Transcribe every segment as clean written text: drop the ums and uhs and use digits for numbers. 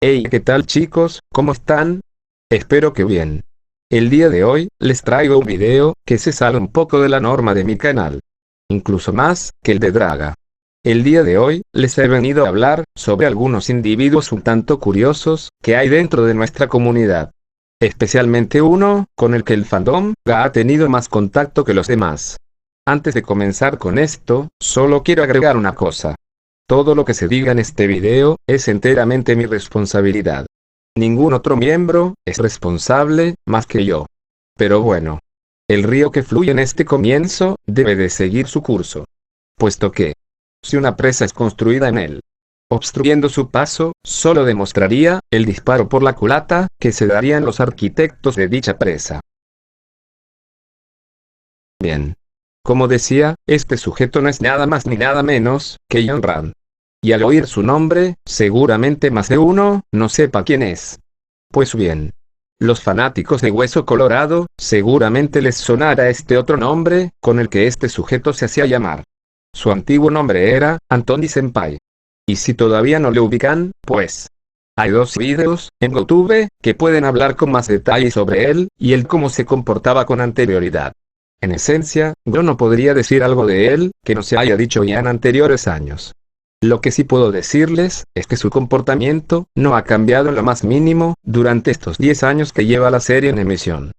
Hey, ¿qué tal chicos? ¿Cómo están? Espero que bien. El día de hoy, les traigo un video que se sale un poco de la norma de mi canal. Incluso más que el de Draga. El día de hoy, les he venido a hablar sobre algunos individuos un tanto curiosos que hay dentro de nuestra comunidad. Especialmente uno, con el que el fandom ha tenido más contacto que los demás. Antes de comenzar con esto, solo quiero agregar una cosa. Todo lo que se diga en este video, es enteramente mi responsabilidad. Ningún otro miembro, es responsable, más que yo. Pero bueno. El río que fluye en este comienzo, debe de seguir su curso. Puesto que, si una presa es construida en él, obstruyendo su paso, solo demostraría, el disparo por la culata, que se darían los arquitectos de dicha presa. Bien. Como decía, este sujeto no es nada más ni nada menos, que John Rand. Y al oír su nombre, seguramente más de uno, no sepa quién es. Pues bien. Los fanáticos de Hueso Colorado, seguramente les sonará este otro nombre, con el que este sujeto se hacía llamar. Su antiguo nombre era, Anthony Senpai. Y si todavía no le ubican, pues. Hay dos videos, en YouTube, que pueden hablar con más detalle sobre él, y el cómo se comportaba con anterioridad. En esencia, yo no podría decir algo de él, que no se haya dicho ya en anteriores años. Lo que sí puedo decirles, es que su comportamiento, no ha cambiado en lo más mínimo, durante estos 10 años que lleva la serie en emisión.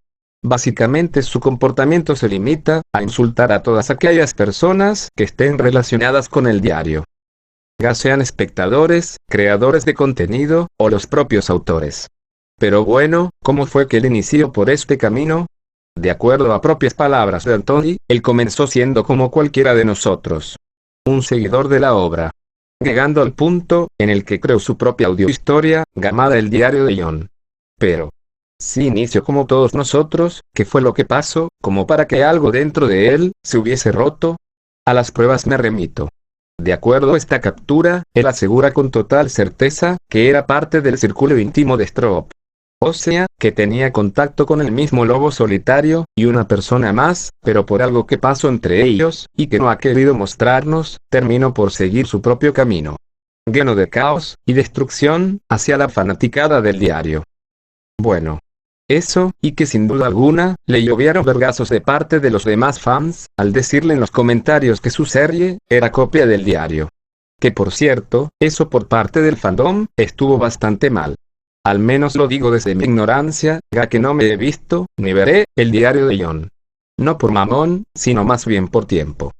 Básicamente su comportamiento se limita, a insultar a todas aquellas personas, que estén relacionadas con el diario. Ya sean espectadores, creadores de contenido, o los propios autores. Pero bueno, ¿cómo fue que él inició por este camino? De acuerdo a propias palabras de Anthony, él comenzó siendo como cualquiera de nosotros. Un seguidor de la obra. Llegando al punto, en el que creó su propia audiohistoria, llamada El Diario de John. Pero, sí inició como todos nosotros, ¿qué fue lo que pasó, como para que algo dentro de él, se hubiese roto? A las pruebas me remito. De acuerdo a esta captura, él asegura con total certeza, que era parte del círculo íntimo de Strop. O sea, que tenía contacto con el mismo lobo solitario, y una persona más, pero por algo que pasó entre ellos, y que no ha querido mostrarnos, terminó por seguir su propio camino. Lleno de caos, y destrucción, hacia la fanaticada del diario. Bueno. Eso, y que sin duda alguna, le llovieron vergazos de parte de los demás fans, al decirle en los comentarios que su serie, era copia del diario. Que por cierto, eso por parte del fandom, estuvo bastante mal. Al menos lo digo desde mi ignorancia, ya que no me he visto, ni veré, el diario de John. No por mamón, sino más bien por tiempo.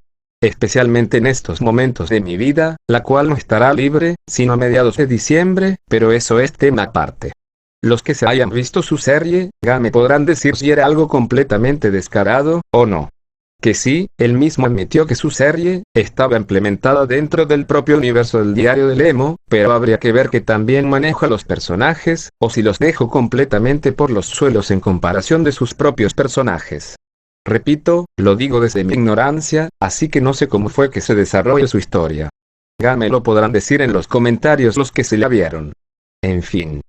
Especialmente en estos momentos de mi vida, la cual no estará libre, sino a mediados de diciembre, pero eso es tema aparte. Los que se hayan visto su serie, ya me podrán decir si era algo completamente descarado, o no. Que sí, él mismo admitió que su serie, estaba implementada dentro del propio universo del diario del emo, pero habría que ver que también maneja los personajes, o si los dejo completamente por los suelos en comparación de sus propios personajes. Repito, lo digo desde mi ignorancia, así que no sé cómo fue que se desarrolla su historia. Ya me lo podrán decir en los comentarios los que se la vieron. En fin.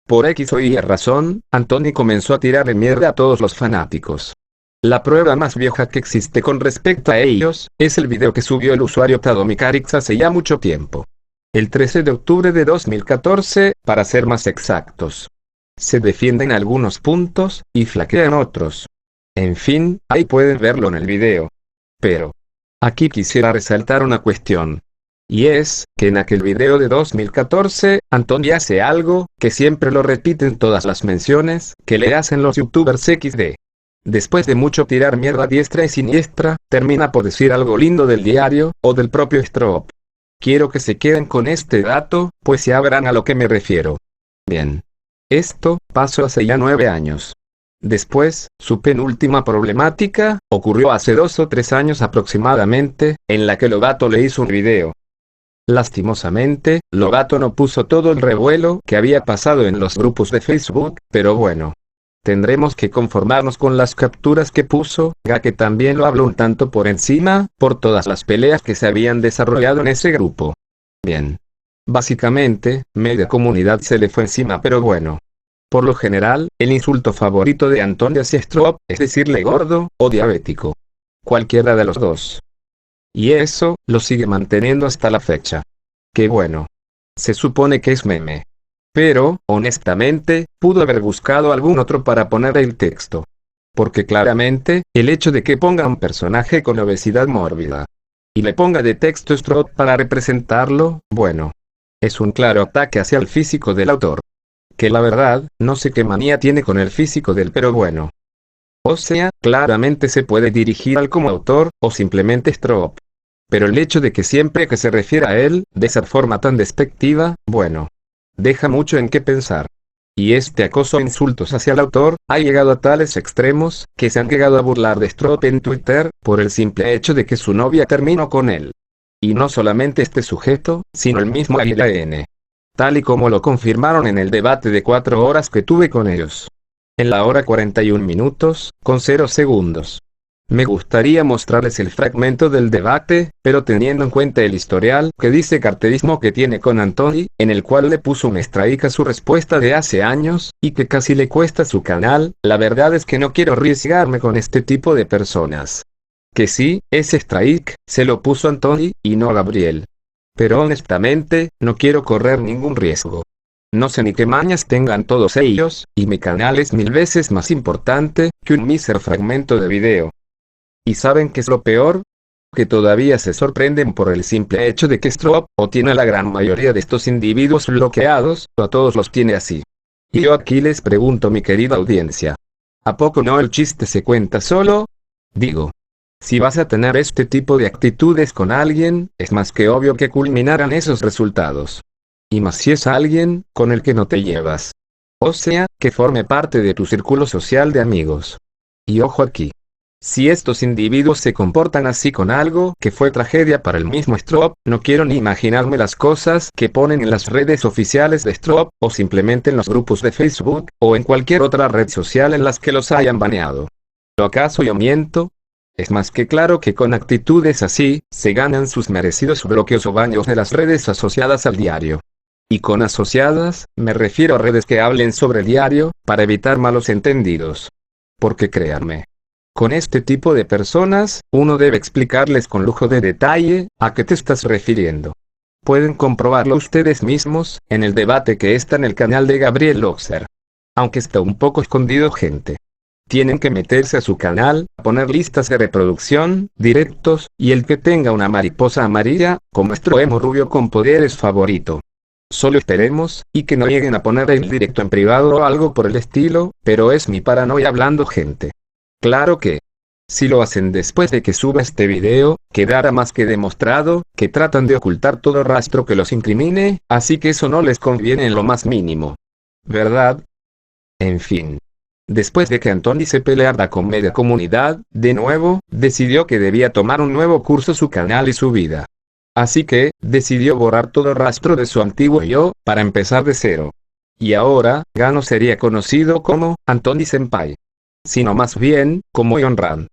Por X o Y razón, Anthony comenzó a tirarle mierda a todos los fanáticos. La prueba más vieja que existe con respecto a ellos, es el video que subió el usuario Tadomicarix hace ya mucho tiempo. El 13 de octubre de 2014, para ser más exactos. Se defiende en algunos puntos, y flaquea en otros. En fin, ahí pueden verlo en el video. Pero, aquí quisiera resaltar una cuestión. Y es, que en aquel video de 2014, Anthony hace algo, que siempre lo repiten todas las menciones, que le hacen los youtubers XD. Después de mucho tirar mierda a diestra y siniestra, termina por decir algo lindo del diario, o del propio Strop. Quiero que se queden con este dato, pues ya verán a lo que me refiero. Bien. Esto, pasó hace ya 9 años. Después, su penúltima problemática, ocurrió hace 2 o 3 años aproximadamente, en la que Lobato le hizo un video. Lastimosamente, Lobato no puso todo el revuelo que había pasado en los grupos de Facebook, pero bueno. Tendremos que conformarnos con las capturas que puso, ya que también lo habló un tanto por encima, por todas las peleas que se habían desarrollado en ese grupo. Bien. Básicamente, media comunidad se le fue encima, pero bueno. Por lo general, el insulto favorito de Anthony hacia Strop, es decirle gordo, o diabético. Cualquiera de los dos. Y eso, lo sigue manteniendo hasta la fecha. Qué bueno. Se supone que es meme. Pero, honestamente, pudo haber buscado algún otro para poner el texto. Porque claramente, el hecho de que ponga un personaje con obesidad mórbida y le ponga de texto Stroop para representarlo, bueno, es un claro ataque hacia el físico del autor. Que la verdad, no sé qué manía tiene con el físico del pero bueno. O sea, claramente se puede dirigir al como autor, o simplemente Stroop. Pero el hecho de que siempre que se refiere a él, de esa forma tan despectiva, bueno, deja mucho en qué pensar. Y este acoso e insultos hacia el autor, ha llegado a tales extremos, que se han llegado a burlar de Stroop en Twitter, por el simple hecho de que su novia terminó con él. Y no solamente este sujeto, sino el mismo Águila N. Tal y como lo confirmaron en el debate de 4 horas que tuve con ellos. En la hora 41 minutos, con 0 segundos. Me gustaría mostrarles el fragmento del debate, pero teniendo en cuenta el historial que dice Carterismo que tiene con Anthony, en el cual le puso un strike a su respuesta de hace años, y que casi le cuesta su canal, la verdad es que no quiero arriesgarme con este tipo de personas. Que sí, ese strike, se lo puso Anthony, y no Gabriel. Pero honestamente, no quiero correr ningún riesgo. No sé ni qué mañas tengan todos ellos, y mi canal es 1000 veces más importante que un mísero fragmento de video. ¿Y saben qué es lo peor? Que todavía se sorprenden por el simple hecho de que Stroop, o tiene a la gran mayoría de estos individuos bloqueados, o a todos los tiene así. Y yo aquí les pregunto, mi querida audiencia, ¿a poco no el chiste se cuenta solo? Digo, si vas a tener este tipo de actitudes con alguien, es más que obvio que culminarán esos resultados. Y más si es alguien con el que no te llevas. O sea, que forme parte de tu círculo social de amigos. Y ojo aquí. Si estos individuos se comportan así con algo que fue tragedia para el mismo Stroop, no quiero ni imaginarme las cosas que ponen en las redes oficiales de Stroop, o simplemente en los grupos de Facebook, o en cualquier otra red social en las que los hayan baneado. ¿O acaso yo miento? Es más que claro que con actitudes así, se ganan sus merecidos bloqueos o baños de las redes asociadas al diario. Y con asociadas, me refiero a redes que hablen sobre el diario, para evitar malos entendidos. Porque créanme, con este tipo de personas, uno debe explicarles con lujo de detalle, a qué te estás refiriendo. Pueden comprobarlo ustedes mismos, en el debate que está en el canal de Gabriel Loxer. Aunque está un poco escondido, gente. Tienen que meterse a su canal, poner listas de reproducción, directos, y el que tenga una mariposa amarilla, como nuestro emo rubio con poderes favorito. Solo esperemos, y que no lleguen a poner el directo en privado o algo por el estilo, pero es mi paranoia hablando, gente. Claro que, si lo hacen después de que suba este video, quedará más que demostrado, que tratan de ocultar todo rastro que los incrimine, así que eso no les conviene en lo más mínimo. ¿Verdad? En fin. Después de que Anthony se peleara con media comunidad, de nuevo, decidió que debía tomar un nuevo curso su canal y su vida. Así que, decidió borrar todo rastro de su antiguo yo, para empezar de cero. Y ahora, ya no sería conocido como Anthony Senpai, sino más bien, como John Ran.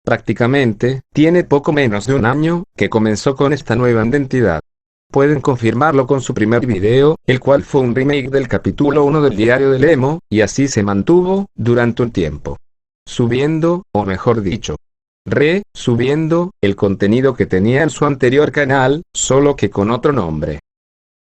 Prácticamente, tiene poco menos de un año, que comenzó con esta nueva identidad. Pueden confirmarlo con su primer video, el cual fue un remake del capítulo 1 del diario del emo, y así se mantuvo, durante un tiempo. Subiendo, o mejor dicho, subiendo, el contenido que tenía en su anterior canal, solo que con otro nombre.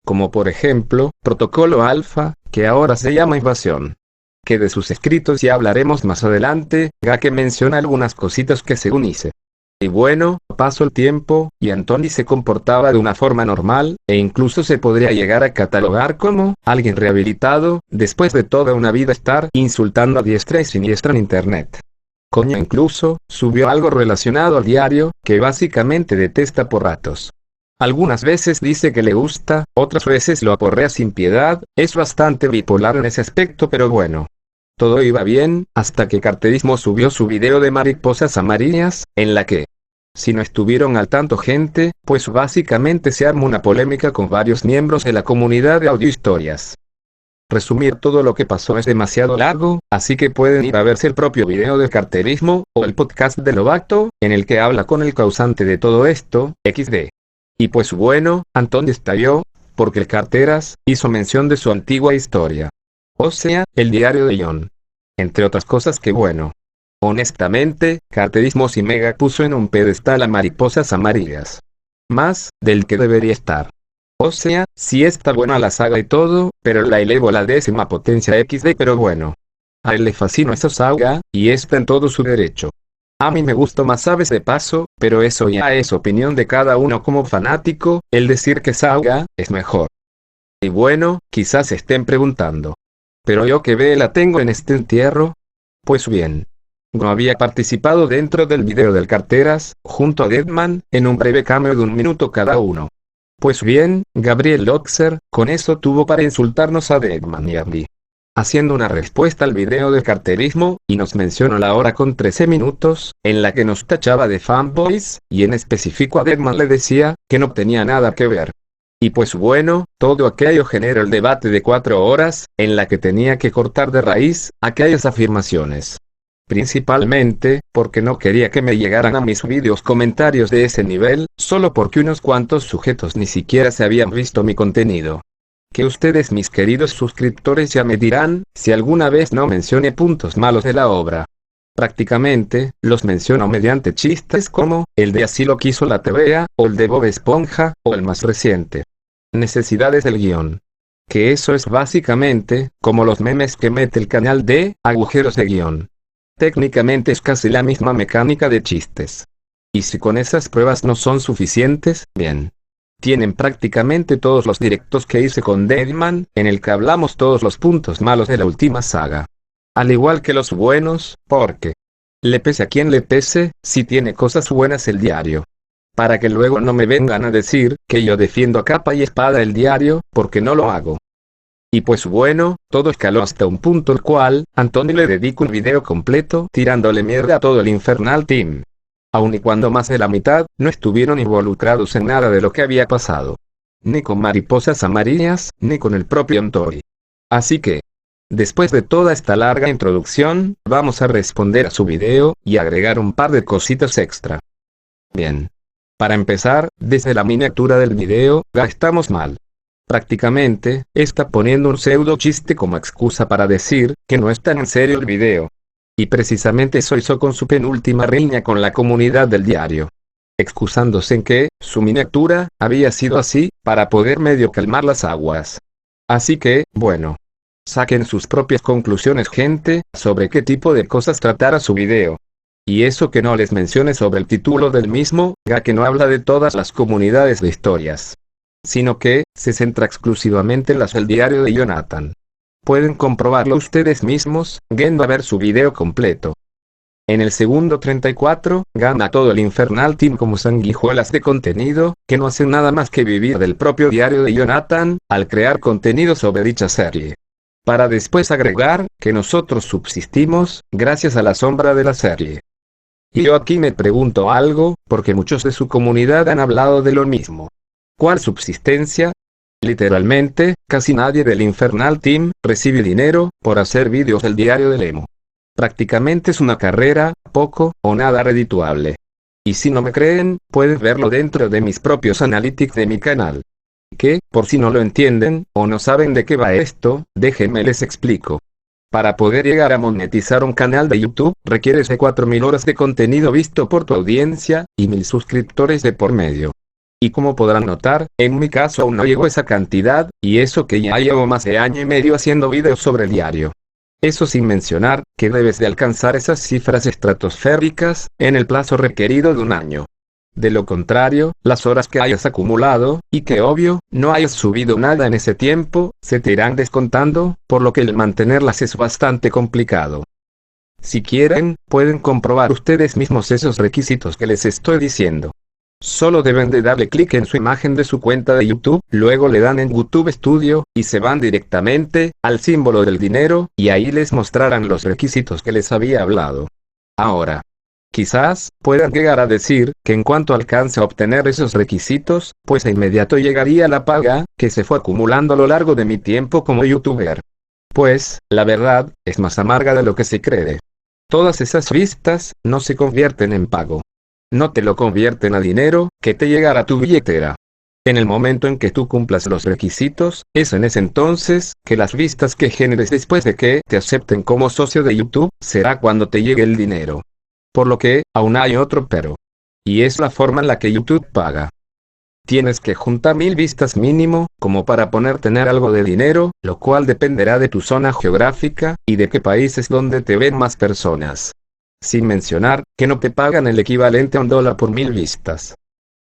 Como por ejemplo, Protocolo Alpha, que ahora se llama Invasión. Que de sus escritos ya hablaremos más adelante, ya que menciona algunas cositas que según hice. Y bueno, pasó el tiempo, y Anthony se comportaba de una forma normal, e incluso se podría llegar a catalogar como alguien rehabilitado, después de toda una vida estar insultando a diestra y siniestra en internet. Coño, incluso, subió algo relacionado al diario, que básicamente detesta por ratos. Algunas veces dice que le gusta, otras veces lo aporrea sin piedad, es bastante bipolar en ese aspecto, pero bueno. Todo iba bien, hasta que Carterismo subió su video de mariposas amarillas, en la que, si no estuvieron al tanto gente, pues básicamente se arma una polémica con varios miembros de la comunidad de audiohistorias. Resumir todo lo que pasó es demasiado largo, así que pueden ir a verse el propio video de Carterismo, o el podcast de Lobato, en el que habla con el causante de todo esto, XD. Y pues bueno, Anthony estalló, porque el Carteras hizo mención de su antigua historia. O sea, el diario de John. Entre otras cosas que bueno. Honestamente, Carterismo y Mega puso en un pedestal a mariposas amarillas. Más, del que debería estar. O sea, sí está buena la saga y todo, pero la elevo a la 10ª potencia XD, pero bueno. A él le fascina esa saga, y está en todo su derecho. A mí me gustó más Aves de Paso, pero eso ya es opinión de cada uno como fanático, el decir que saga es mejor. Y bueno, quizás estén preguntando. ¿Pero yo qué vela tengo en este entierro? Pues bien. No había participado dentro del video del Carteras, junto a Deadman, en un breve cameo de 1 minuto cada uno. Pues bien, Gabriel Loxer, con eso tuvo para insultarnos a Deadman y a mí. Haciendo una respuesta al video del carterismo, y nos mencionó la hora con 13 minutos, en la que nos tachaba de fanboys, y en específico a Deadman le decía, que no tenía nada que ver. Y pues bueno, todo aquello generó el debate de 4 horas, en la que tenía que cortar de raíz, aquellas afirmaciones. Principalmente, porque no quería que me llegaran a mis vídeos comentarios de ese nivel, solo porque unos cuantos sujetos ni siquiera se habían visto mi contenido. Que ustedes, mis queridos suscriptores, ya me dirán, si alguna vez no mencioné puntos malos de la obra. Prácticamente, los menciono mediante chistes como, el de Así lo quiso la TVA, o el de Bob Esponja, o el más reciente. Necesidades del guión. Que eso es básicamente, como los memes que mete el canal de, agujeros de guión. Técnicamente es casi la misma mecánica de chistes. Y si con esas pruebas no son suficientes, bien. Tienen prácticamente todos los directos que hice con Deadman, en el que hablamos todos los puntos malos de la última saga. Al igual que los buenos, porque le pese a quien le pese, si tiene cosas buenas el diario. Para que luego no me vengan a decir, que yo defiendo a capa y espada el diario, porque no lo hago. Y pues bueno, todo escaló hasta un punto el cual, Anthony le dedicó un video completo tirándole mierda a todo el Infernal Team. Aun y cuando más de la mitad, no estuvieron involucrados en nada de lo que había pasado. Ni con Mariposas Amarillas, ni con el propio Anthony. Así que, después de toda esta larga introducción, vamos a responder a su video, y agregar un par de cositas extra. Bien. Para empezar, desde la miniatura del video, ya estamos mal. Prácticamente, está poniendo un pseudo chiste como excusa para decir, que no es tan en serio el video. Y precisamente eso hizo con su penúltima riña con la comunidad del diario. Excusándose en que, su miniatura, había sido así, para poder medio calmar las aguas. Así que, bueno. Saquen sus propias conclusiones, gente, sobre qué tipo de cosas tratará su video. Y eso que no les mencione sobre el título del mismo, ya que no habla de todas las comunidades de historias. Sino que, se centra exclusivamente en las del diario de Jonathan. Pueden comprobarlo ustedes mismos, yendo a ver su video completo. En el segundo 34, gana todo el Infernal Team como sanguijuelas de contenido, que no hacen nada más que vivir del propio diario de Jonathan, al crear contenido sobre dicha serie. Para después agregar, que nosotros subsistimos, gracias a la sombra de la serie. Y yo aquí me pregunto algo, porque muchos de su comunidad han hablado de lo mismo. ¿Cuál subsistencia? Literalmente, casi nadie del Infernal Team recibe dinero por hacer vídeos del diario del emo. Prácticamente es una carrera, poco o nada redituable. Y si no me creen, pueden verlo dentro de mis propios analytics de mi canal. Que, por si no lo entienden, o no saben de qué va esto, déjenme les explico. Para poder llegar a monetizar un canal de YouTube, requieres de 4000 horas de contenido visto por tu audiencia, y 1000 suscriptores de por medio. Y como podrán notar, en mi caso aún no llego a esa cantidad, y eso que ya llevo más de año y medio haciendo videos sobre el diario. Eso sin mencionar, que debes de alcanzar esas cifras estratosféricas, en el plazo requerido de un año. De lo contrario, las horas que hayas acumulado, y que obvio, no hayas subido nada en ese tiempo, se te irán descontando, por lo que el mantenerlas es bastante complicado. Si quieren, pueden comprobar ustedes mismos esos requisitos que les estoy diciendo. Solo deben de darle clic en su imagen de su cuenta de YouTube, luego le dan en YouTube Studio, y se van directamente, al símbolo del dinero, y ahí les mostrarán los requisitos que les había hablado. Ahora, quizás, puedan llegar a decir, que en cuanto alcance a obtener esos requisitos, pues de inmediato llegaría la paga, que se fue acumulando a lo largo de mi tiempo como youtuber. Pues, la verdad, es más amarga de lo que se cree. Todas esas vistas, no se convierten en pago. No te lo convierten a dinero, que te llegará a tu billetera. En el momento en que tú cumplas los requisitos, es en ese entonces, que las vistas que generes después de que te acepten como socio de YouTube, será cuando te llegue el dinero. Por lo que, aún hay otro pero. Y es la forma en la que YouTube paga. Tienes que juntar 1000 vistas mínimo, como para tener algo de dinero, lo cual dependerá de tu zona geográfica, y de qué países donde te ven más personas. Sin mencionar, que no te pagan el equivalente a $1 por 1000 vistas.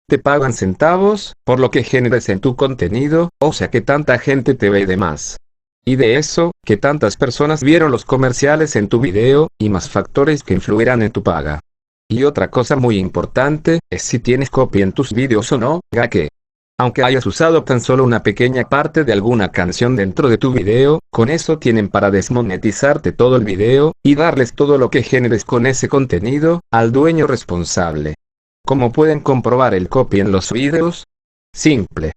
Te pagan centavos, por lo que generes en tu contenido, o sea que tanta gente te ve y demás. Y de eso, que tantas personas vieron los comerciales en tu video, y más factores que influirán en tu paga. Y otra cosa muy importante, es si tienes copy en tus vídeos o no, ya que, aunque hayas usado tan solo una pequeña parte de alguna canción dentro de tu video, con eso tienen para desmonetizarte todo el video, y darles todo lo que generes con ese contenido, al dueño responsable. ¿Cómo pueden comprobar el copy en los videos? Simple.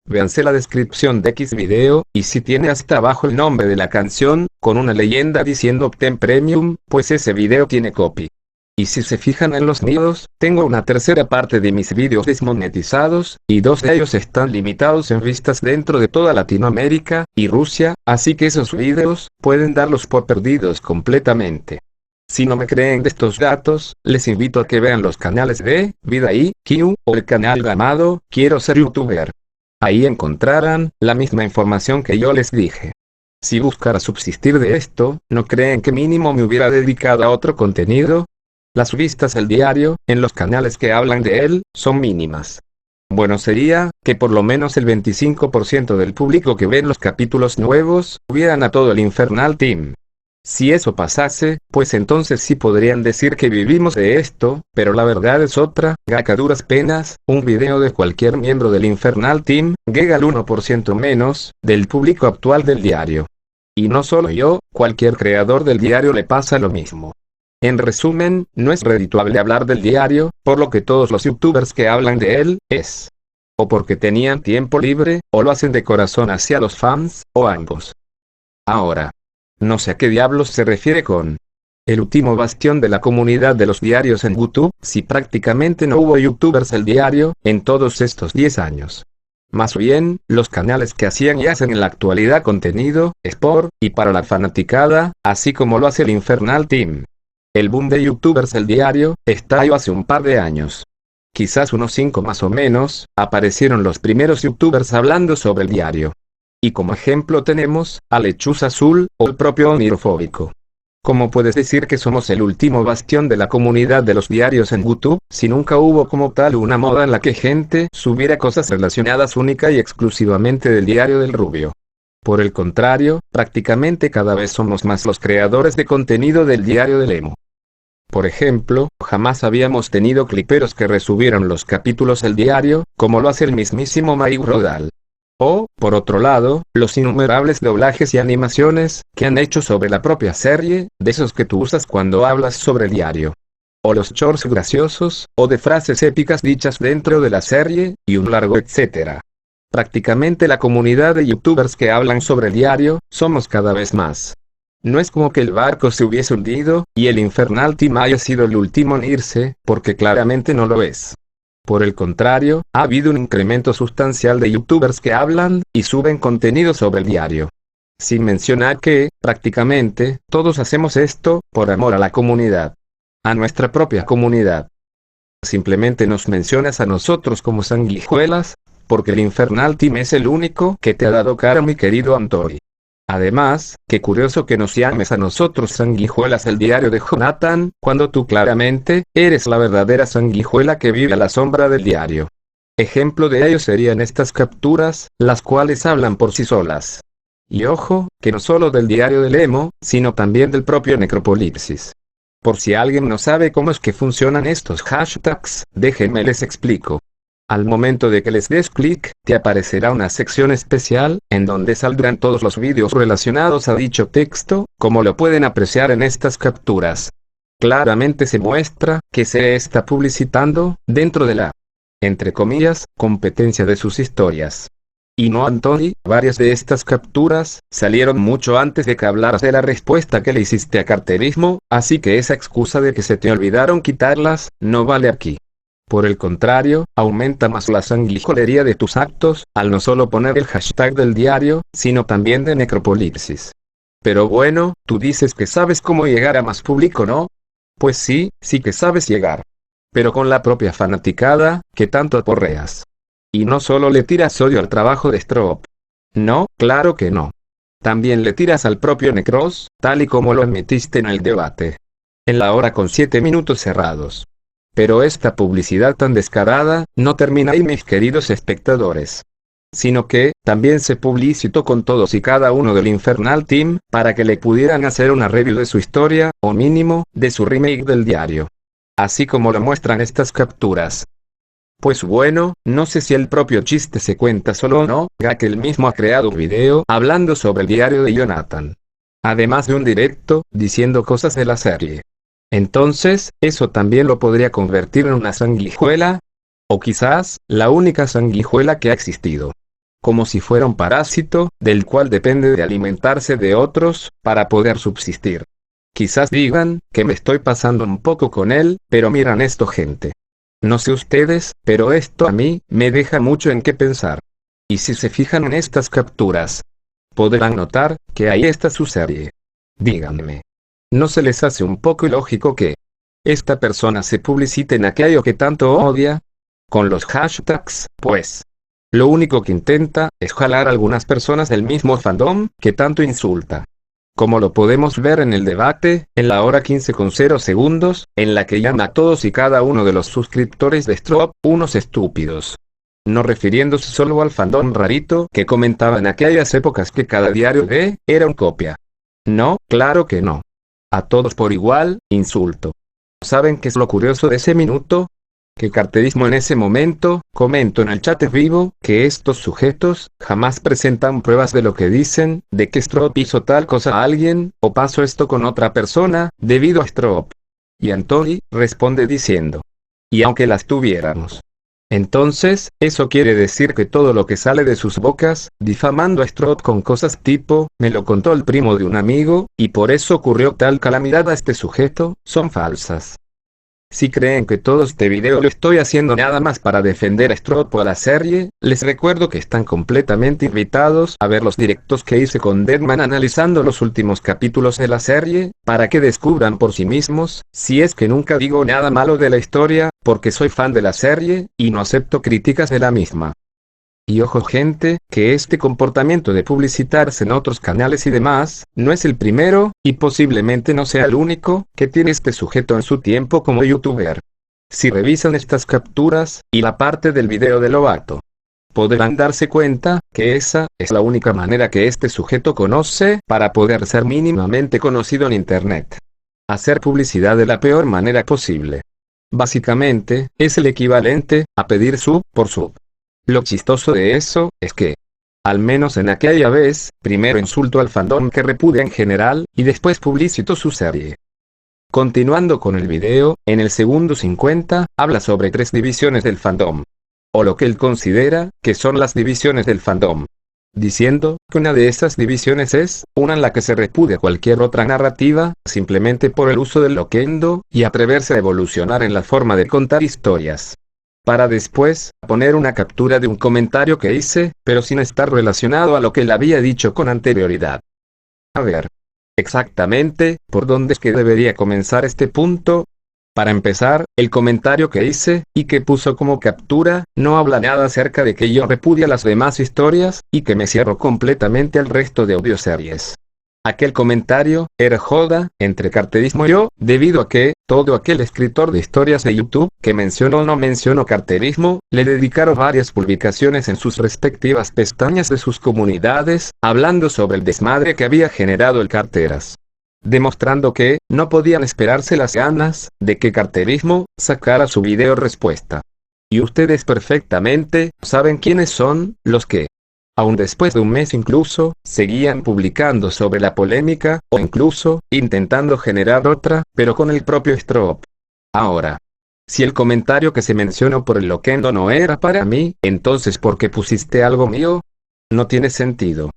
Véanse la descripción de X video, y si tiene hasta abajo el nombre de la canción, con una leyenda diciendo obtén premium, pues ese video tiene copy. Y si se fijan en los míos, tengo una tercera parte de mis vídeos desmonetizados, y 2 de ellos están limitados en vistas dentro de toda Latinoamérica, y Rusia, así que esos vídeos, pueden darlos por perdidos completamente. Si no me creen de estos datos, les invito a que vean los canales de Vida IQ, o el canal llamado Quiero ser youtuber. Ahí encontrarán la misma información que yo les dije. Si buscara subsistir de esto, ¿no creen que mínimo me hubiera dedicado a otro contenido? Las vistas al diario, en los canales que hablan de él, son mínimas. Bueno sería, que por lo menos el 25% del público que ven los capítulos nuevos, vieran a todo el Infernal Team. Si eso pasase, pues entonces sí podrían decir que vivimos de esto, pero la verdad es otra, ya que a duras penas, un video de cualquier miembro del Infernal Team, llega al 1% menos, del público actual del diario. Y no solo yo, cualquier creador del diario le pasa lo mismo. En resumen, no es redituable hablar del diario, por lo que todos los youtubers que hablan de él, es o porque tenían tiempo libre, o lo hacen de corazón hacia los fans, o ambos. Ahora, no sé a qué diablos se refiere con el último bastión de la comunidad de los diarios en YouTube, si prácticamente no hubo youtubers del diario, en todos estos 10 años. Más bien, los canales que hacían y hacen en la actualidad contenido, es por, y para la fanaticada, así como lo hace el Infernal Team. El boom de youtubers del diario, estalló hace un par de años. Quizás unos 5 más o menos, aparecieron los primeros youtubers hablando sobre el diario. Y como ejemplo tenemos, a Lechuza Azul, o el propio Onirofóbico. ¿Cómo puedes decir que somos el último bastión de la comunidad de los diarios en YouTube, si nunca hubo como tal una moda en la que gente subiera cosas relacionadas única y exclusivamente del diario del Rubio? Por el contrario, prácticamente cada vez somos más los creadores de contenido del diario del Emo. Por ejemplo, jamás habíamos tenido cliperos que resubieron los capítulos del diario, como lo hace el mismísimo Mike Rodal. O, por otro lado, los innumerables doblajes y animaciones, que han hecho sobre la propia serie, de esos que tú usas cuando hablas sobre el diario. O los shorts graciosos, o de frases épicas dichas dentro de la serie, y un largo etcétera. Prácticamente la comunidad de youtubers que hablan sobre el diario, somos cada vez más. No es como que el barco se hubiese hundido, y el Infernal Team haya sido el último en irse, porque claramente no lo es. Por el contrario, ha habido un incremento sustancial de youtubers que hablan, y suben contenido sobre el diario. Sin mencionar que, prácticamente, todos hacemos esto, por amor a la comunidad. A nuestra propia comunidad. Simplemente nos mencionas a nosotros como sanguijuelas, porque el Infernal Team es el único que te ha dado cara, mi querido Antori. Además, qué curioso que nos llames a nosotros sanguijuelas el diario de Jonathan, cuando tú claramente, eres la verdadera sanguijuela que vive a la sombra del diario. Ejemplo de ello serían estas capturas, las cuales hablan por sí solas. Y ojo, que no solo del diario del Emo, sino también del propio Necropolipsis. Por si alguien no sabe cómo es que funcionan estos hashtags, déjenme les explico. Al momento de que les des clic, te aparecerá una sección especial, en donde saldrán todos los vídeos relacionados a dicho texto, como lo pueden apreciar en estas capturas. Claramente se muestra, que se está publicitando, dentro de la, entre comillas, competencia de sus historias. Y no Anthony, varias de estas capturas, salieron mucho antes de que hablaras de la respuesta que le hiciste a Carterismo, así que esa excusa de que se te olvidaron quitarlas, no vale aquí. Por el contrario, aumenta más la sanguijuelería de tus actos, al no solo poner el hashtag del diario, sino también de Necropolipsis. Pero bueno, tú dices que sabes cómo llegar a más público, ¿no? Pues sí, sí que sabes llegar. Pero con la propia fanaticada, que tanto aporreas. Y no solo le tiras odio al trabajo de Stroop. No, claro que no. También le tiras al propio Necros, tal y como lo admitiste en el debate. En la hora con 7 minutos cerrados. Pero esta publicidad tan descarada, no termina ahí, mis queridos espectadores. Sino que, también se publicitó con todos y cada uno del Infernal Team, para que le pudieran hacer una review de su historia, o mínimo, de su remake del diario. Así como lo muestran estas capturas. Pues bueno, no sé si el propio chiste se cuenta solo o no, ya que él mismo ha creado un video hablando sobre el diario de Jonathan. Además de un directo, diciendo cosas de la serie. Entonces, ¿eso también lo podría convertir en una sanguijuela? O quizás, la única sanguijuela que ha existido. Como si fuera un parásito, del cual depende de alimentarse de otros, para poder subsistir. Quizás digan, que me estoy pasando un poco con él, pero miran esto, gente. No sé ustedes, pero esto a mí, me deja mucho en qué pensar. Y si se fijan en estas capturas, podrán notar, que ahí está su serie. Díganme. ¿No se les hace un poco ilógico que esta persona se publicite en aquello que tanto odia? Con los hashtags, pues. Lo único que intenta, es jalar a algunas personas del mismo fandom, que tanto insulta. Como lo podemos ver en el debate, en la hora 15:0 en la que llama a todos y cada uno de los suscriptores de Stroop, unos estúpidos. No refiriéndose solo al fandom rarito que comentaba en aquellas épocas que cada diario de era un copia. No, claro que no. A todos por igual, insulto. ¿Saben qué es lo curioso de ese minuto? Que Carterismo en ese momento, comento en el chat vivo, que estos sujetos, jamás presentan pruebas de lo que dicen, de que Stroop hizo tal cosa a alguien, o pasó esto con otra persona, debido a Stroop. Y Anthony, responde diciendo. Y aunque las tuviéramos. Entonces, eso quiere decir que todo lo que sale de sus bocas, difamando a Stroop con cosas tipo, me lo contó el primo de un amigo, y por eso ocurrió tal calamidad a este sujeto, son falsas. Si creen que todo este video lo estoy haciendo nada más para defender a Stroop o a la serie, les recuerdo que están completamente invitados a ver los directos que hice con Deadman analizando los últimos capítulos de la serie, para que descubran por sí mismos, si es que nunca digo nada malo de la historia, porque soy fan de la serie, y no acepto críticas de la misma. Y ojo gente, que este comportamiento de publicitarse en otros canales y demás, no es el primero, y posiblemente no sea el único, que tiene este sujeto en su tiempo como youtuber. Si revisan estas capturas, y la parte del video de Lovato, podrán darse cuenta, que esa, es la única manera que este sujeto conoce, para poder ser mínimamente conocido en internet. Hacer publicidad de la peor manera posible. Básicamente, es el equivalente, a pedir sub por sub. Lo chistoso de eso, es que, al menos en aquella vez, primero insultó al fandom que repudia en general, y después publicitó su serie. Continuando con el video, en el segundo 50, habla sobre 3 divisiones del fandom. O lo que él considera, que son las divisiones del fandom. Diciendo, que una de esas divisiones es, una en la que se repudia cualquier otra narrativa, simplemente por el uso del loquendo, y atreverse a evolucionar en la forma de contar historias. Para después, poner una captura de un comentario que hice, pero sin estar relacionado a lo que él había dicho con anterioridad. A ver. Exactamente, ¿por dónde es que debería comenzar este punto? Para empezar, el comentario que hice, y que puso como captura, no habla nada acerca de que yo repudia las demás historias, y que me cierro completamente al resto de audioseries. Aquel comentario, era joda, entre Carterismo y yo, debido a que, todo aquel escritor de historias de YouTube, que mencionó o no mencionó Carterismo, le dedicaron varias publicaciones en sus respectivas pestañas de sus comunidades, hablando sobre el desmadre que había generado el Carteras. Demostrando que, no podían esperarse las ganas, de que Carterismo, sacara su video respuesta. Y ustedes perfectamente, saben quiénes son, los que, aún después de un mes incluso, seguían publicando sobre la polémica, o incluso, intentando generar otra, pero con el propio Stroop. Ahora, si el comentario que se mencionó por el loquendo no era para mí, entonces ¿por qué pusiste algo mío? No tiene sentido.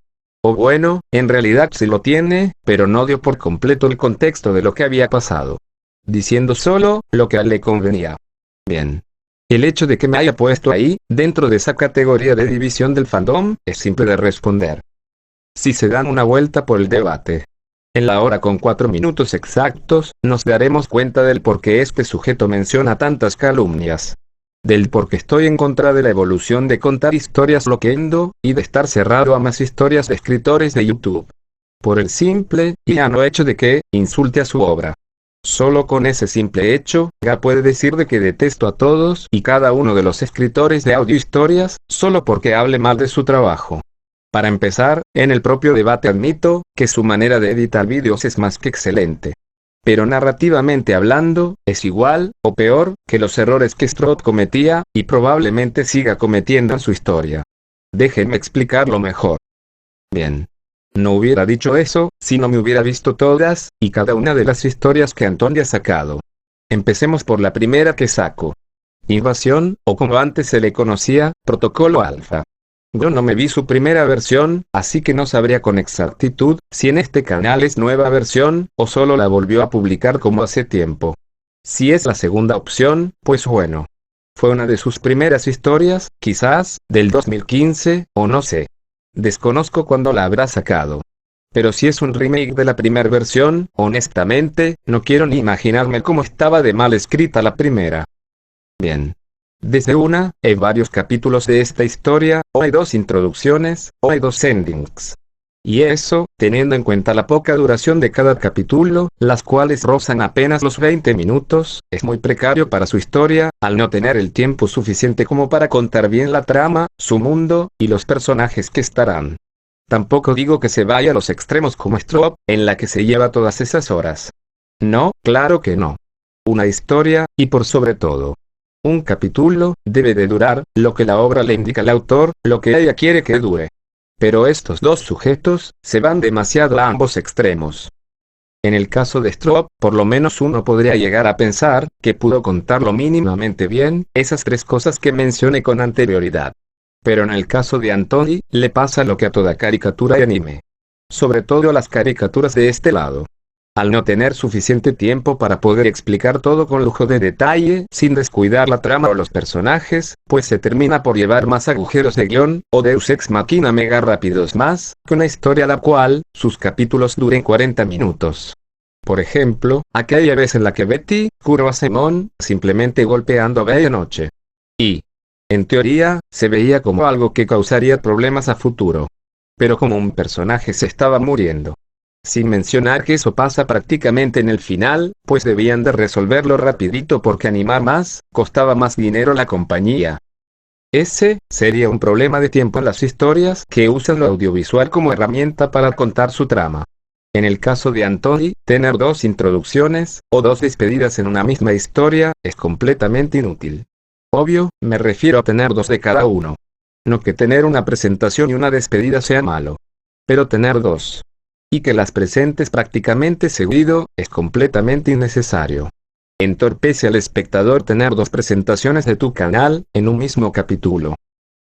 O bueno, en realidad sí lo tiene, pero no dio por completo el contexto de lo que había pasado. Diciendo solo, lo que a él le convenía. Bien. El hecho de que me haya puesto ahí, dentro de esa categoría de división del fandom, es simple de responder. Si se dan una vuelta por el debate, en la hora con 4 minutos exactos, nos daremos cuenta del por qué este sujeto menciona tantas calumnias. del por qué estoy en contra de la evolución de contar historias loquendo, y de estar cerrado a más historias de escritores de YouTube. Por el simple y llano hecho de que insulte a su obra. Solo con ese simple hecho, ya puede decir de que detesto a todos y cada uno de los escritores de audio historias, solo porque hable mal de su trabajo. Para empezar, en el propio debate admito que su manera de editar vídeos es más que excelente. Pero narrativamente hablando, es igual, o peor, que los errores que Strauss cometía, y probablemente siga cometiendo en su historia. Déjenme explicarlo mejor. Bien. No hubiera dicho eso, si no me hubiera visto todas, y cada una de las historias que Antoni ha sacado. Empecemos por la primera que saco. Invasión, o como antes se le conocía, Protocolo Alfa. Yo no me vi su primera versión, así que no sabría con exactitud, si en este canal es nueva versión, o solo la volvió a publicar como hace tiempo. Si es la segunda opción, pues bueno. Fue una de sus primeras historias, quizás, del 2015, o no sé. Desconozco cuándo la habrá sacado. Pero si es un remake de la primera versión, honestamente, no quiero ni imaginarme cómo estaba de mal escrita la primera. Bien. Desde en varios capítulos de esta historia, o hay dos introducciones, o hay dos endings. Y eso, teniendo en cuenta la poca duración de cada capítulo, las cuales rozan apenas los 20 minutos, es muy precario para su historia, al no tener el tiempo suficiente como para contar bien la trama, su mundo, y los personajes que estarán. Tampoco digo que se vaya a los extremos como Strauss, en la que se lleva todas esas horas. No, claro que no. Una historia, y por sobre todo, un capítulo, debe de durar, lo que la obra le indica al autor, lo que ella quiere que dure. Pero estos dos sujetos, se van demasiado a ambos extremos. En el caso de Strauss, por lo menos uno podría llegar a pensar, que pudo contarlo mínimamente bien, esas tres cosas que mencioné con anterioridad. Pero en el caso de Antoni, le pasa lo que a toda caricatura y anime. Sobre todo las caricaturas de este lado. Al no tener suficiente tiempo para poder explicar todo con lujo de detalle, sin descuidar la trama o los personajes, pues se termina por llevar más agujeros de guión, o Deus Ex Machina mega rápidos más, que una historia la cual, sus capítulos duren 40 minutos. Por ejemplo, aquella vez en la que Betty, curó a Simon, simplemente golpeando a Bella Noche. Y, en teoría, se veía como algo que causaría problemas a futuro. Pero como un personaje se estaba muriendo. Sin mencionar que eso pasa prácticamente en el final, pues debían de resolverlo rapidito porque animar más, costaba más dinero a la compañía. Ese, sería un problema de tiempo en las historias que usan lo audiovisual como herramienta para contar su trama. En el caso de Antoni, tener dos introducciones, o dos despedidas en una misma historia, es completamente inútil. Obvio, me refiero a tener dos de cada uno. No que tener una presentación y una despedida sea malo. Pero tener dos. Y que las presentes prácticamente seguido, es completamente innecesario. Entorpece al espectador tener dos presentaciones de tu canal, en un mismo capítulo.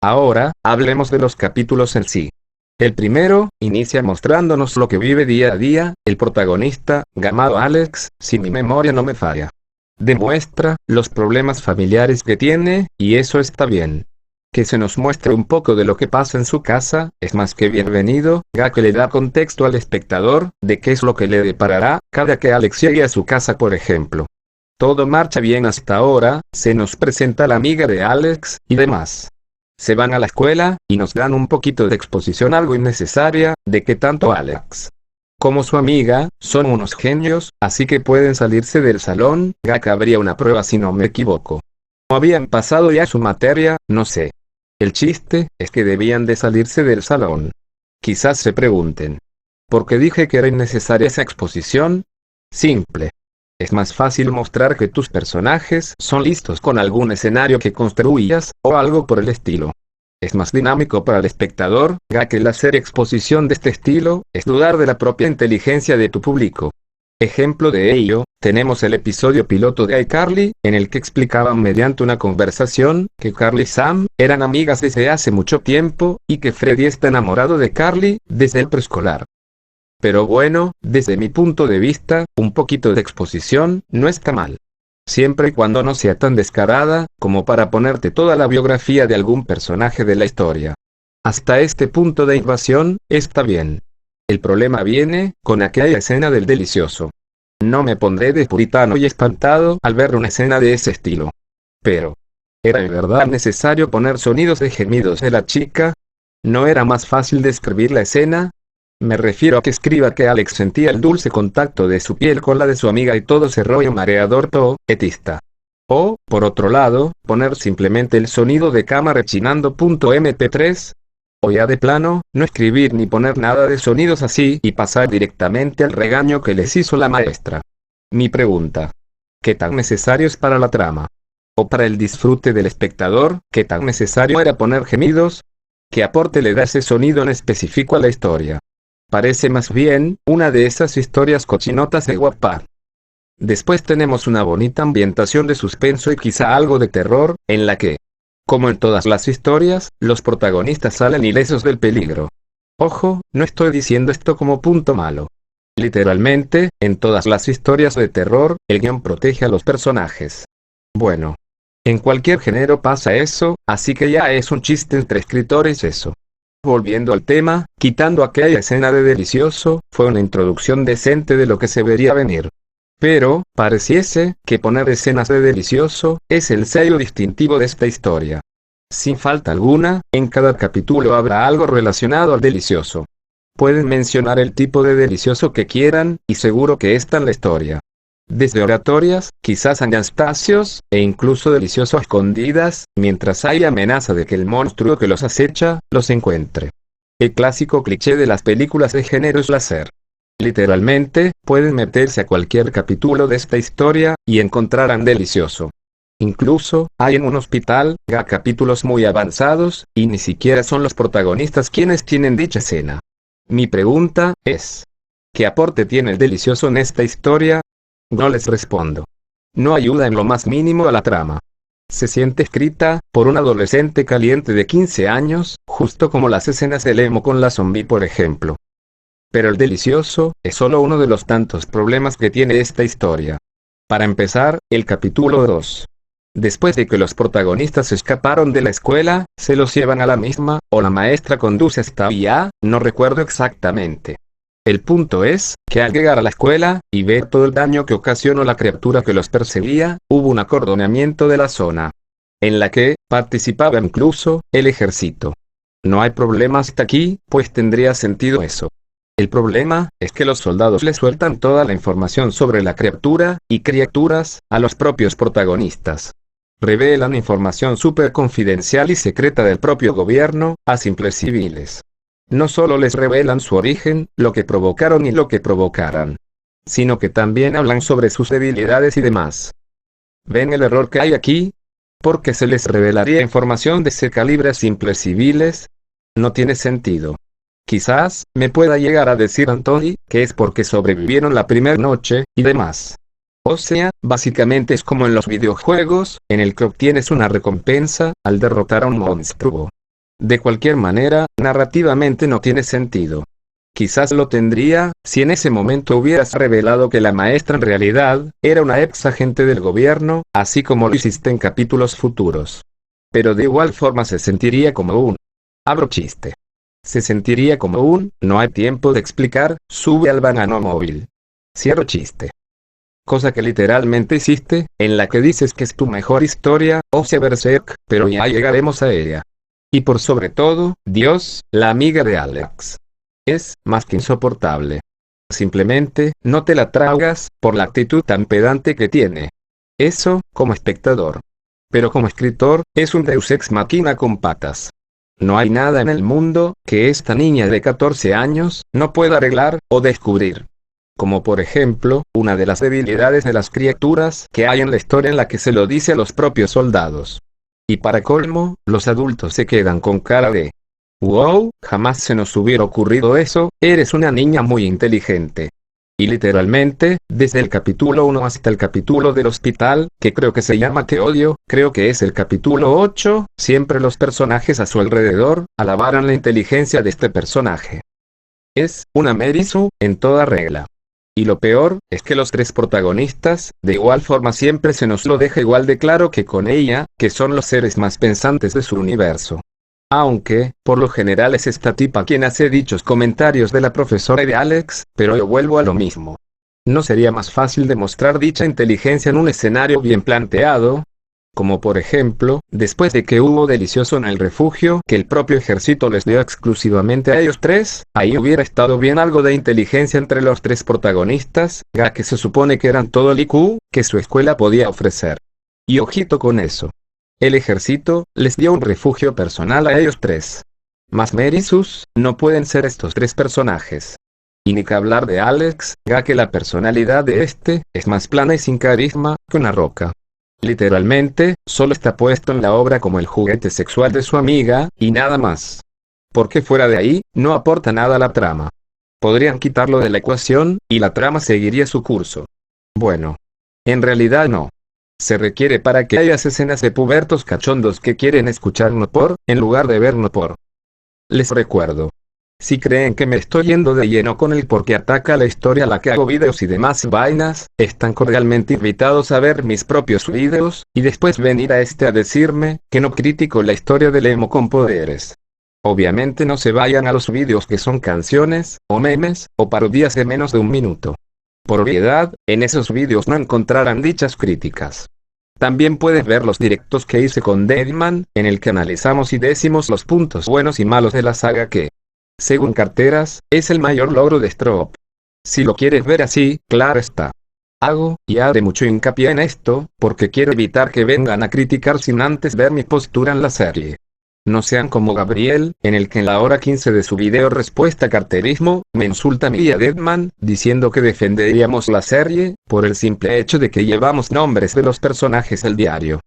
Ahora, hablemos de los capítulos en sí. El primero, inicia mostrándonos lo que vive día a día, el protagonista, llamado Alex, si mi memoria no me falla. Demuestra, los problemas familiares que tiene, y eso está bien. Que se nos muestre un poco de lo que pasa en su casa, es más que bienvenido, ya que le da contexto al espectador, de qué es lo que le deparará, cada que Alex llegue a su casa por ejemplo. Todo marcha bien hasta ahora, se nos presenta la amiga de Alex, y demás. Se van a la escuela, y nos dan un poquito de exposición algo innecesaria, de que tanto Alex como su amiga, son unos genios, así que pueden salirse del salón, ya que habría una prueba si no me equivoco. O habían pasado ya su materia, no sé. El chiste, es que debían de salirse del salón. Quizás se pregunten. ¿Por qué dije que era innecesaria esa exposición? Simple. Es más fácil mostrar que tus personajes son listos con algún escenario que construyas, o algo por el estilo. Es más dinámico para el espectador, ya que el hacer exposición de este estilo, es dudar de la propia inteligencia de tu público. Ejemplo de ello, tenemos el episodio piloto de iCarly, en el que explicaban mediante una conversación, que Carly y Sam, eran amigas desde hace mucho tiempo, y que Freddy está enamorado de Carly, desde el preescolar. Pero bueno, desde mi punto de vista, un poquito de exposición, no está mal. Siempre y cuando no sea tan descarada, como para ponerte toda la biografía de algún personaje de la historia. Hasta este punto de invasión, está bien. El problema viene, con aquella escena del delicioso. No me pondré de puritano y espantado al ver una escena de ese estilo. Pero ¿Era en verdad necesario poner sonidos de gemidos de la chica? ¿No era más fácil describir la escena? Me refiero a que escriba que Alex sentía el dulce contacto de su piel con la de su amiga y todo ese rollo mareador poetista. O, por otro lado, poner simplemente el sonido de cama rechinando .mp3. O ya de plano, no escribir ni poner nada de sonidos así y pasar directamente al regaño que les hizo la maestra. Mi pregunta: ¿qué tan necesario es para la trama? ¿O para el disfrute del espectador, qué tan necesario era poner gemidos? ¿Qué aporte le da ese sonido en específico a la historia? Parece más bien una de esas historias cochinotas de Wattpad. Después tenemos una bonita ambientación de suspenso y quizá algo de terror, en la que, como en todas las historias, los protagonistas salen ilesos del peligro. Ojo, no estoy diciendo esto como punto malo. Literalmente, en todas las historias de terror, el guión protege a los personajes. Bueno, en cualquier género pasa eso, así que ya es un chiste entre escritores eso. Volviendo al tema, quitando aquella escena de delicioso, fue una introducción decente de lo que se vería venir. Pero, pareciese que poner escenas de delicioso es el sello distintivo de esta historia. Sin falta alguna, en cada capítulo habrá algo relacionado al delicioso. Pueden mencionar el tipo de delicioso que quieran, y seguro que está en la historia. Desde oratorias, quizás anastasios, e incluso delicioso a escondidas, mientras hay amenaza de que el monstruo que los acecha, los encuentre. El clásico cliché de las películas de género slasher. Literalmente, pueden meterse a cualquier capítulo de esta historia, y encontrarán delicioso. Incluso, hay en un hospital, capítulos muy avanzados, y ni siquiera son los protagonistas quienes tienen dicha escena. Mi pregunta es: ¿qué aporte tiene el delicioso en esta historia? No les respondo. No ayuda en lo más mínimo a la trama. Se siente escrita por un adolescente caliente de 15 años, justo como las escenas del emo con la zombie por ejemplo. Pero el delicioso es solo uno de los tantos problemas que tiene esta historia. Para empezar, el capítulo 2. Después de que los protagonistas escaparon de la escuela, se los llevan a la misma, o la maestra conduce hasta allá, no recuerdo exactamente. El punto es, que al llegar a la escuela, y ver todo el daño que ocasionó la criatura que los perseguía, hubo un acordonamiento de la zona. En la que, participaba incluso, el ejército. No hay problema hasta aquí, pues tendría sentido eso. El problema es que los soldados le sueltan toda la información sobre la criatura, y criaturas, a los propios protagonistas. Revelan información súper confidencial y secreta del propio gobierno, a simples civiles. No solo les revelan su origen, lo que provocaron y lo que provocarán, sino que también hablan sobre sus debilidades y demás. ¿Ven el error que hay aquí? ¿Por qué se les revelaría información de ese calibre a simples civiles? No tiene sentido. Quizás, me pueda llegar a decir Anthony, que es porque sobrevivieron la primera noche, y demás. O sea, básicamente es como en los videojuegos, en el que obtienes una recompensa, al derrotar a un monstruo. De cualquier manera, narrativamente no tiene sentido. Quizás lo tendría, si en ese momento hubieras revelado que la maestra en realidad, era una ex agente del gobierno, así como lo hiciste en capítulos futuros. Pero de igual forma se sentiría como un... abro chiste. Se sentiría como un, no hay tiempo de explicar, sube al banano móvil. Cierro chiste. Cosa que literalmente hiciste, en la que dices que es tu mejor historia, o sea Berserk, pero ya llegaremos a ella. Y por sobre todo, Dios, la amiga de Alex. Es, más que insoportable. Simplemente, no te la tragas, por la actitud tan pedante que tiene. Eso, como espectador. Pero como escritor, es un deus ex machina con patas. No hay nada en el mundo, que esta niña de 14 años, no pueda arreglar, o descubrir. Como por ejemplo, una de las debilidades de las criaturas que hay en la historia en la que se lo dice a los propios soldados. Y para colmo, los adultos se quedan con cara de... wow, jamás se nos hubiera ocurrido eso, eres una niña muy inteligente. Y literalmente, desde el capítulo 1 hasta el capítulo del hospital, que creo que se llama Te odio, creo que es el capítulo 8, siempre los personajes a su alrededor, alabaran la inteligencia de este personaje. Es una Merisu, en toda regla. Y lo peor, es que los tres protagonistas, de igual forma siempre se nos lo deja igual de claro que con ella, que son los seres más pensantes de su universo. Aunque, por lo general es esta tipa quien hace dichos comentarios de la profesora y de Alex, pero yo vuelvo a lo mismo. ¿No sería más fácil demostrar dicha inteligencia en un escenario bien planteado? Como por ejemplo, después de que hubo delicioso en el refugio que el propio ejército les dio exclusivamente a ellos tres, ahí hubiera estado bien algo de inteligencia entre los tres protagonistas, ya que se supone que eran todo el IQ que su escuela podía ofrecer. Y ojito con eso. El ejército les dio un refugio personal a ellos tres. Mas Mary y Sus no pueden ser estos tres personajes. Y ni que hablar de Alex, ya que la personalidad de este es más plana y sin carisma que una roca. Literalmente, solo está puesto en la obra como el juguete sexual de su amiga, y nada más. Porque fuera de ahí, no aporta nada a la trama. Podrían quitarlo de la ecuación, y la trama seguiría su curso. Bueno. En realidad no. Se requiere para que haya escenas de pubertos cachondos que quieren escuchar no por, en lugar de ver no por. Les recuerdo. Si creen que me estoy yendo de lleno con el porque ataca la historia a la que hago videos y demás vainas, están cordialmente invitados a ver mis propios videos, y después venir a a decirme, que no critico la historia del emo con poderes. Obviamente no se vayan a los videos que son canciones, o memes, o parodias de menos de un minuto. Por obviedad, en esos videos no encontrarán dichas críticas. También puedes ver los directos que hice con Deadman, en el que analizamos y decimos los puntos buenos y malos de la saga que, según carteras, es el mayor logro de Strop. Si lo quieres ver así, claro está. Hago, y haré mucho hincapié en esto, porque quiero evitar que vengan a criticar sin antes ver mi postura en la serie. No sean como Gabriel, en el que en la hora 15 de su video respuesta a carterismo, me insulta a mí y a Deadman, diciendo que defenderíamos la serie, por el simple hecho de que llevamos nombres de los personajes del diario.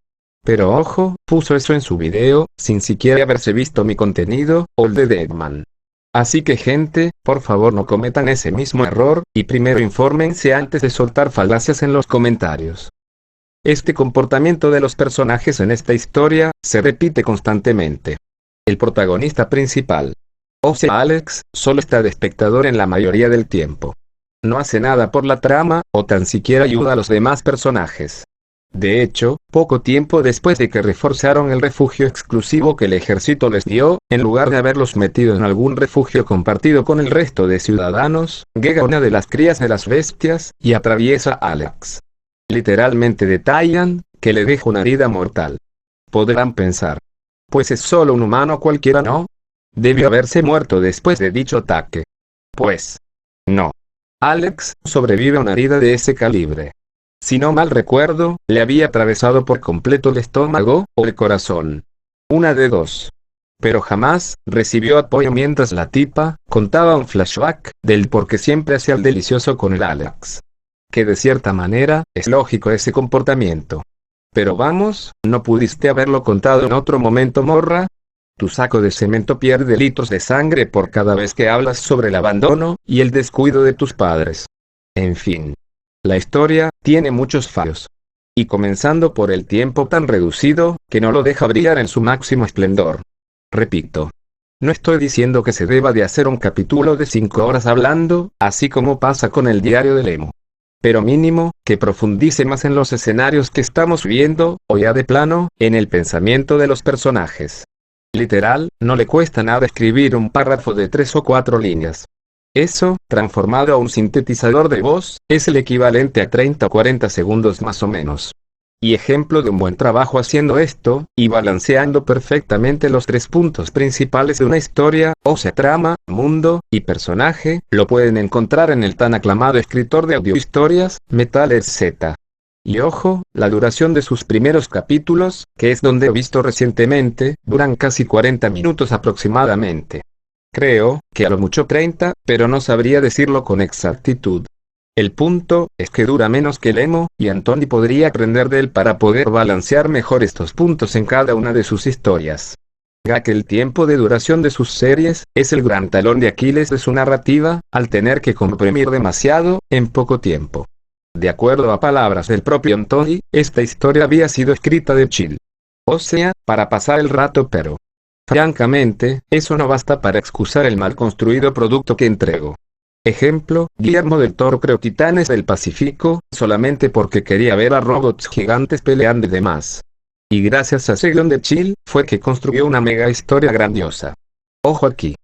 Pero ojo, puso eso en su video, sin siquiera haberse visto mi contenido, o el de Deadman. Así que gente, por favor no cometan ese mismo error, y primero infórmense antes de soltar falacias en los comentarios. Este comportamiento de los personajes en esta historia, se repite constantemente. El protagonista principal, o sea Alex, solo está de espectador en la mayoría del tiempo. No hace nada por la trama, o tan siquiera ayuda a los demás personajes. De hecho, poco tiempo después de que reforzaron el refugio exclusivo que el ejército les dio, en lugar de haberlos metido en algún refugio compartido con el resto de ciudadanos, llega una de las crías de las bestias, y atraviesa a Alex. Literalmente detallan, que le deja una herida mortal. Podrán pensar. Pues es solo un humano cualquiera, ¿no? Debió haberse muerto después de dicho ataque. Pues. No. Alex sobrevive a una herida de ese calibre. Si no mal recuerdo, le había atravesado por completo el estómago, o el corazón. Una de dos. Pero jamás recibió apoyo mientras la tipa contaba un flashback del por qué siempre hacía el delicioso con el Alex. Que de cierta manera, es lógico ese comportamiento. Pero vamos, ¿no pudiste haberlo contado en otro momento, morra? Tu saco de cemento pierde litros de sangre por cada vez que hablas sobre el abandono y el descuido de tus padres. En fin. La historia tiene muchos fallos. Y comenzando por el tiempo tan reducido, que no lo deja brillar en su máximo esplendor. Repito. No estoy diciendo que se deba de hacer un capítulo de 5 horas hablando, así como pasa con el diario del emo. Pero mínimo, que profundice más en los escenarios que estamos viendo, o ya de plano, en el pensamiento de los personajes. Literal, no le cuesta nada escribir un párrafo de 3 o 4 líneas. Eso, transformado a un sintetizador de voz, es el equivalente a 30 o 40 segundos más o menos. Y ejemplo de un buen trabajo haciendo esto, y balanceando perfectamente los 3 puntos principales de una historia, o sea trama, mundo, y personaje, lo pueden encontrar en el tan aclamado escritor de audiohistorias, Metal Z. Y ojo, la duración de sus primeros capítulos, que es donde he visto recientemente, duran casi 40 minutos aproximadamente. Creo, que a lo mucho 30, pero no sabría decirlo con exactitud. El punto, es que dura menos que el emo, y Anthony podría aprender de él para poder balancear mejor estos puntos en cada una de sus historias. Ya que el tiempo de duración de sus series, es el gran talón de Aquiles de su narrativa, al tener que comprimir demasiado, en poco tiempo. De acuerdo a palabras del propio Anthony, esta historia había sido escrita de chill. O sea, para pasar el rato pero. Francamente, eso no basta para excusar el mal construido producto que entrego. Ejemplo, Guillermo del Toro creó Titanes del Pacífico, solamente porque quería ver a robots gigantes peleando y demás. Y gracias a ese guión de chill, fue que construyó una mega historia grandiosa. Ojo aquí.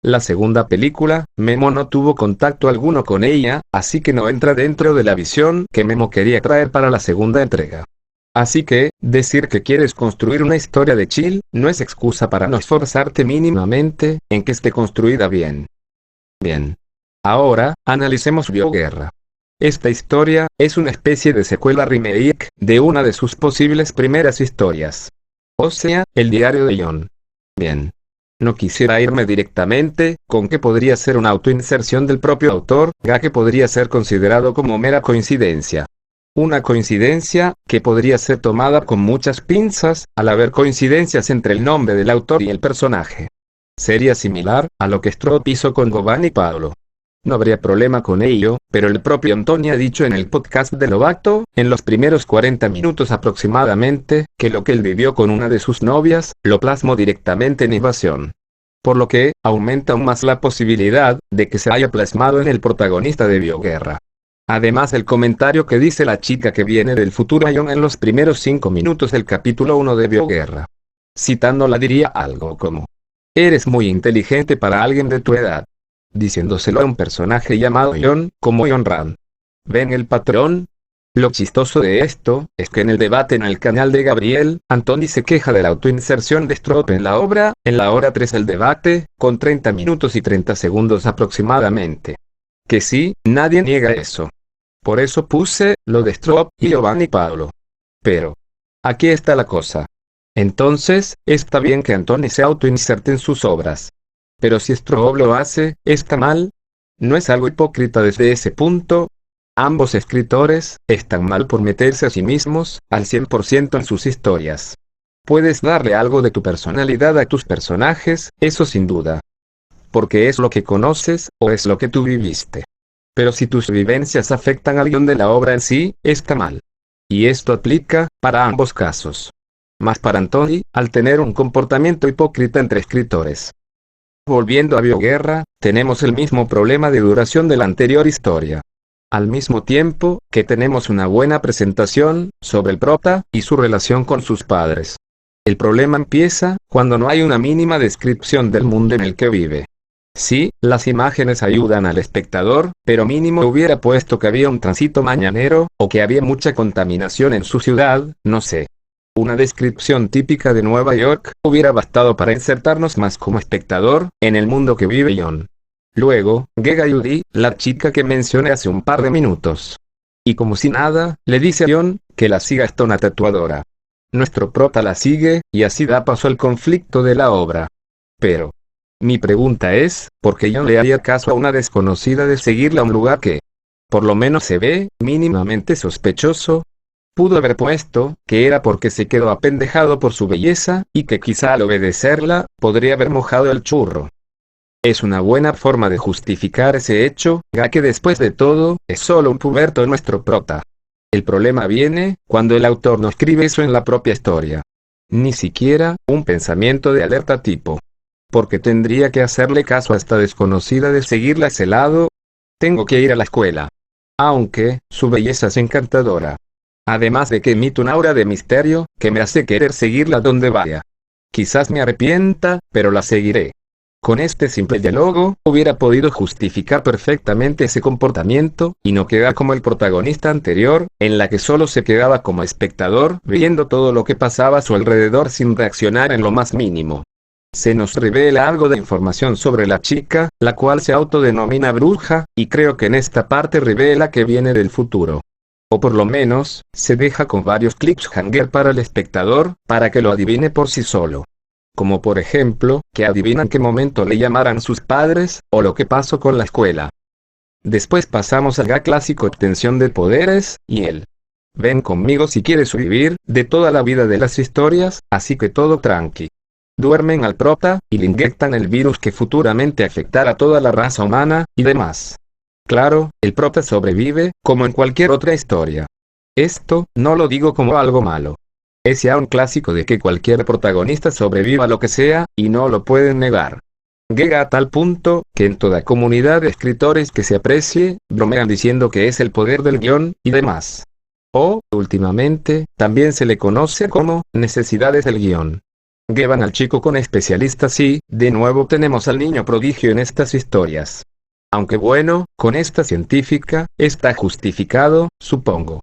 La segunda película, Memo no tuvo contacto alguno con ella, así que no entra dentro de la visión que Memo quería traer para la segunda entrega. Así que, decir que quieres construir una historia de chill, no es excusa para no esforzarte mínimamente, en que esté construida bien. Bien. Ahora, analicemos Bioguerra. Esta historia, es una especie de secuela remake, de una de sus posibles primeras historias. O sea, el diario de John. Bien. No quisiera irme directamente, con que podría ser una autoinserción del propio autor, ya que podría ser considerado como mera coincidencia. Una coincidencia, que podría ser tomada con muchas pinzas, al haber coincidencias entre el nombre del autor y el personaje. Sería similar, a lo que Strop hizo con Giovanni Paolo. No habría problema con ello, pero el propio Antoni ha dicho en el podcast de Lovato, en los primeros 40 minutos aproximadamente, que lo que él vivió con una de sus novias, lo plasmó directamente en Invasión. Por lo que, aumenta aún más la posibilidad, de que se haya plasmado en el protagonista de Bioguerra. Además el comentario que dice la chica que viene del futuro a John en los primeros 5 minutos del capítulo 1 de Bioguerra. Citándola diría algo como: eres muy inteligente para alguien de tu edad. Diciéndoselo a un personaje llamado John, como John Rand. ¿Ven el patrón? Lo chistoso de esto, es que en el debate en el canal de Gabriel, Antoni se queja de la autoinserción de Strop en la hora 3 del debate, con 30 minutos y 30 segundos aproximadamente. Que sí, nadie niega eso. Por eso puse, lo de Strop y Giovanni Paolo. Pero, aquí está la cosa. Entonces, está bien que Antoni se autoinserte en sus obras. Pero si Strop lo hace, ¿está mal? ¿No es algo hipócrita desde ese punto? Ambos escritores, están mal por meterse a sí mismos, al 100% en sus historias. Puedes darle algo de tu personalidad a tus personajes, eso sin duda. Porque es lo que conoces, o es lo que tú viviste. Pero si tus vivencias afectan al guión de la obra en sí, está mal. Y esto aplica, para ambos casos. Más para Antoni, al tener un comportamiento hipócrita entre escritores. Volviendo a Bioguerra, tenemos el mismo problema de duración de la anterior historia. Al mismo tiempo, que tenemos una buena presentación, sobre el prota, y su relación con sus padres. El problema empieza, cuando no hay una mínima descripción del mundo en el que vive. Sí, las imágenes ayudan al espectador, pero mínimo hubiera puesto que había un tránsito mañanero, o que había mucha contaminación en su ciudad, no sé. Una descripción típica de Nueva York, hubiera bastado para insertarnos más como espectador, en el mundo que vive John. Luego, llega Judy, la chica que mencioné hace un par de minutos. Y como si nada, le dice a John, que la siga hasta una tatuadora. Nuestro prota la sigue, y así da paso al conflicto de la obra. Pero, mi pregunta es, ¿por qué John le haría caso a una desconocida de seguirla a un lugar que, por lo menos se ve, mínimamente sospechoso? Pudo haber puesto, que era porque se quedó apendejado por su belleza, y que quizá al obedecerla, podría haber mojado el churro. Es una buena forma de justificar ese hecho, ya que después de todo, es solo un puberto nuestro prota. El problema viene, cuando el autor no escribe eso en la propia historia. Ni siquiera, un pensamiento de alerta tipo. Porque tendría que hacerle caso a esta desconocida de seguirla a ese lado. Tengo que ir a la escuela. Aunque, su belleza es encantadora. Además de que emite un aura de misterio, que me hace querer seguirla donde vaya. Quizás me arrepienta, pero la seguiré. Con este simple diálogo, hubiera podido justificar perfectamente ese comportamiento, y no quedar como el protagonista anterior, en la que solo se quedaba como espectador, viendo todo lo que pasaba a su alrededor sin reaccionar en lo más mínimo. Se nos revela algo de información sobre la chica, la cual se autodenomina bruja, y creo que en esta parte revela que viene del futuro. O por lo menos, se deja con varios cliffhanger para el espectador, para que lo adivine por sí solo. Como por ejemplo, que adivinan qué momento le llamarán sus padres, o lo que pasó con la escuela. Después pasamos al ya clásico obtención de poderes, y el ven conmigo si quieres vivir, de toda la vida de las historias, así que todo tranqui. Duermen al prota, y le inyectan el virus que futuramente afectará a toda la raza humana, y demás. Claro, el prota sobrevive, como en cualquier otra historia. Esto, no lo digo como algo malo. Es ya un clásico de que cualquier protagonista sobreviva a lo que sea, y no lo pueden negar. Llega a tal punto, que en toda comunidad de escritores que se aprecie, bromean diciendo que es el poder del guión, y demás. O, últimamente, también se le conoce como, necesidades del guión. Llevan al chico con especialistas y, de nuevo tenemos al niño prodigio en estas historias. Aunque bueno, con esta científica, está justificado, supongo.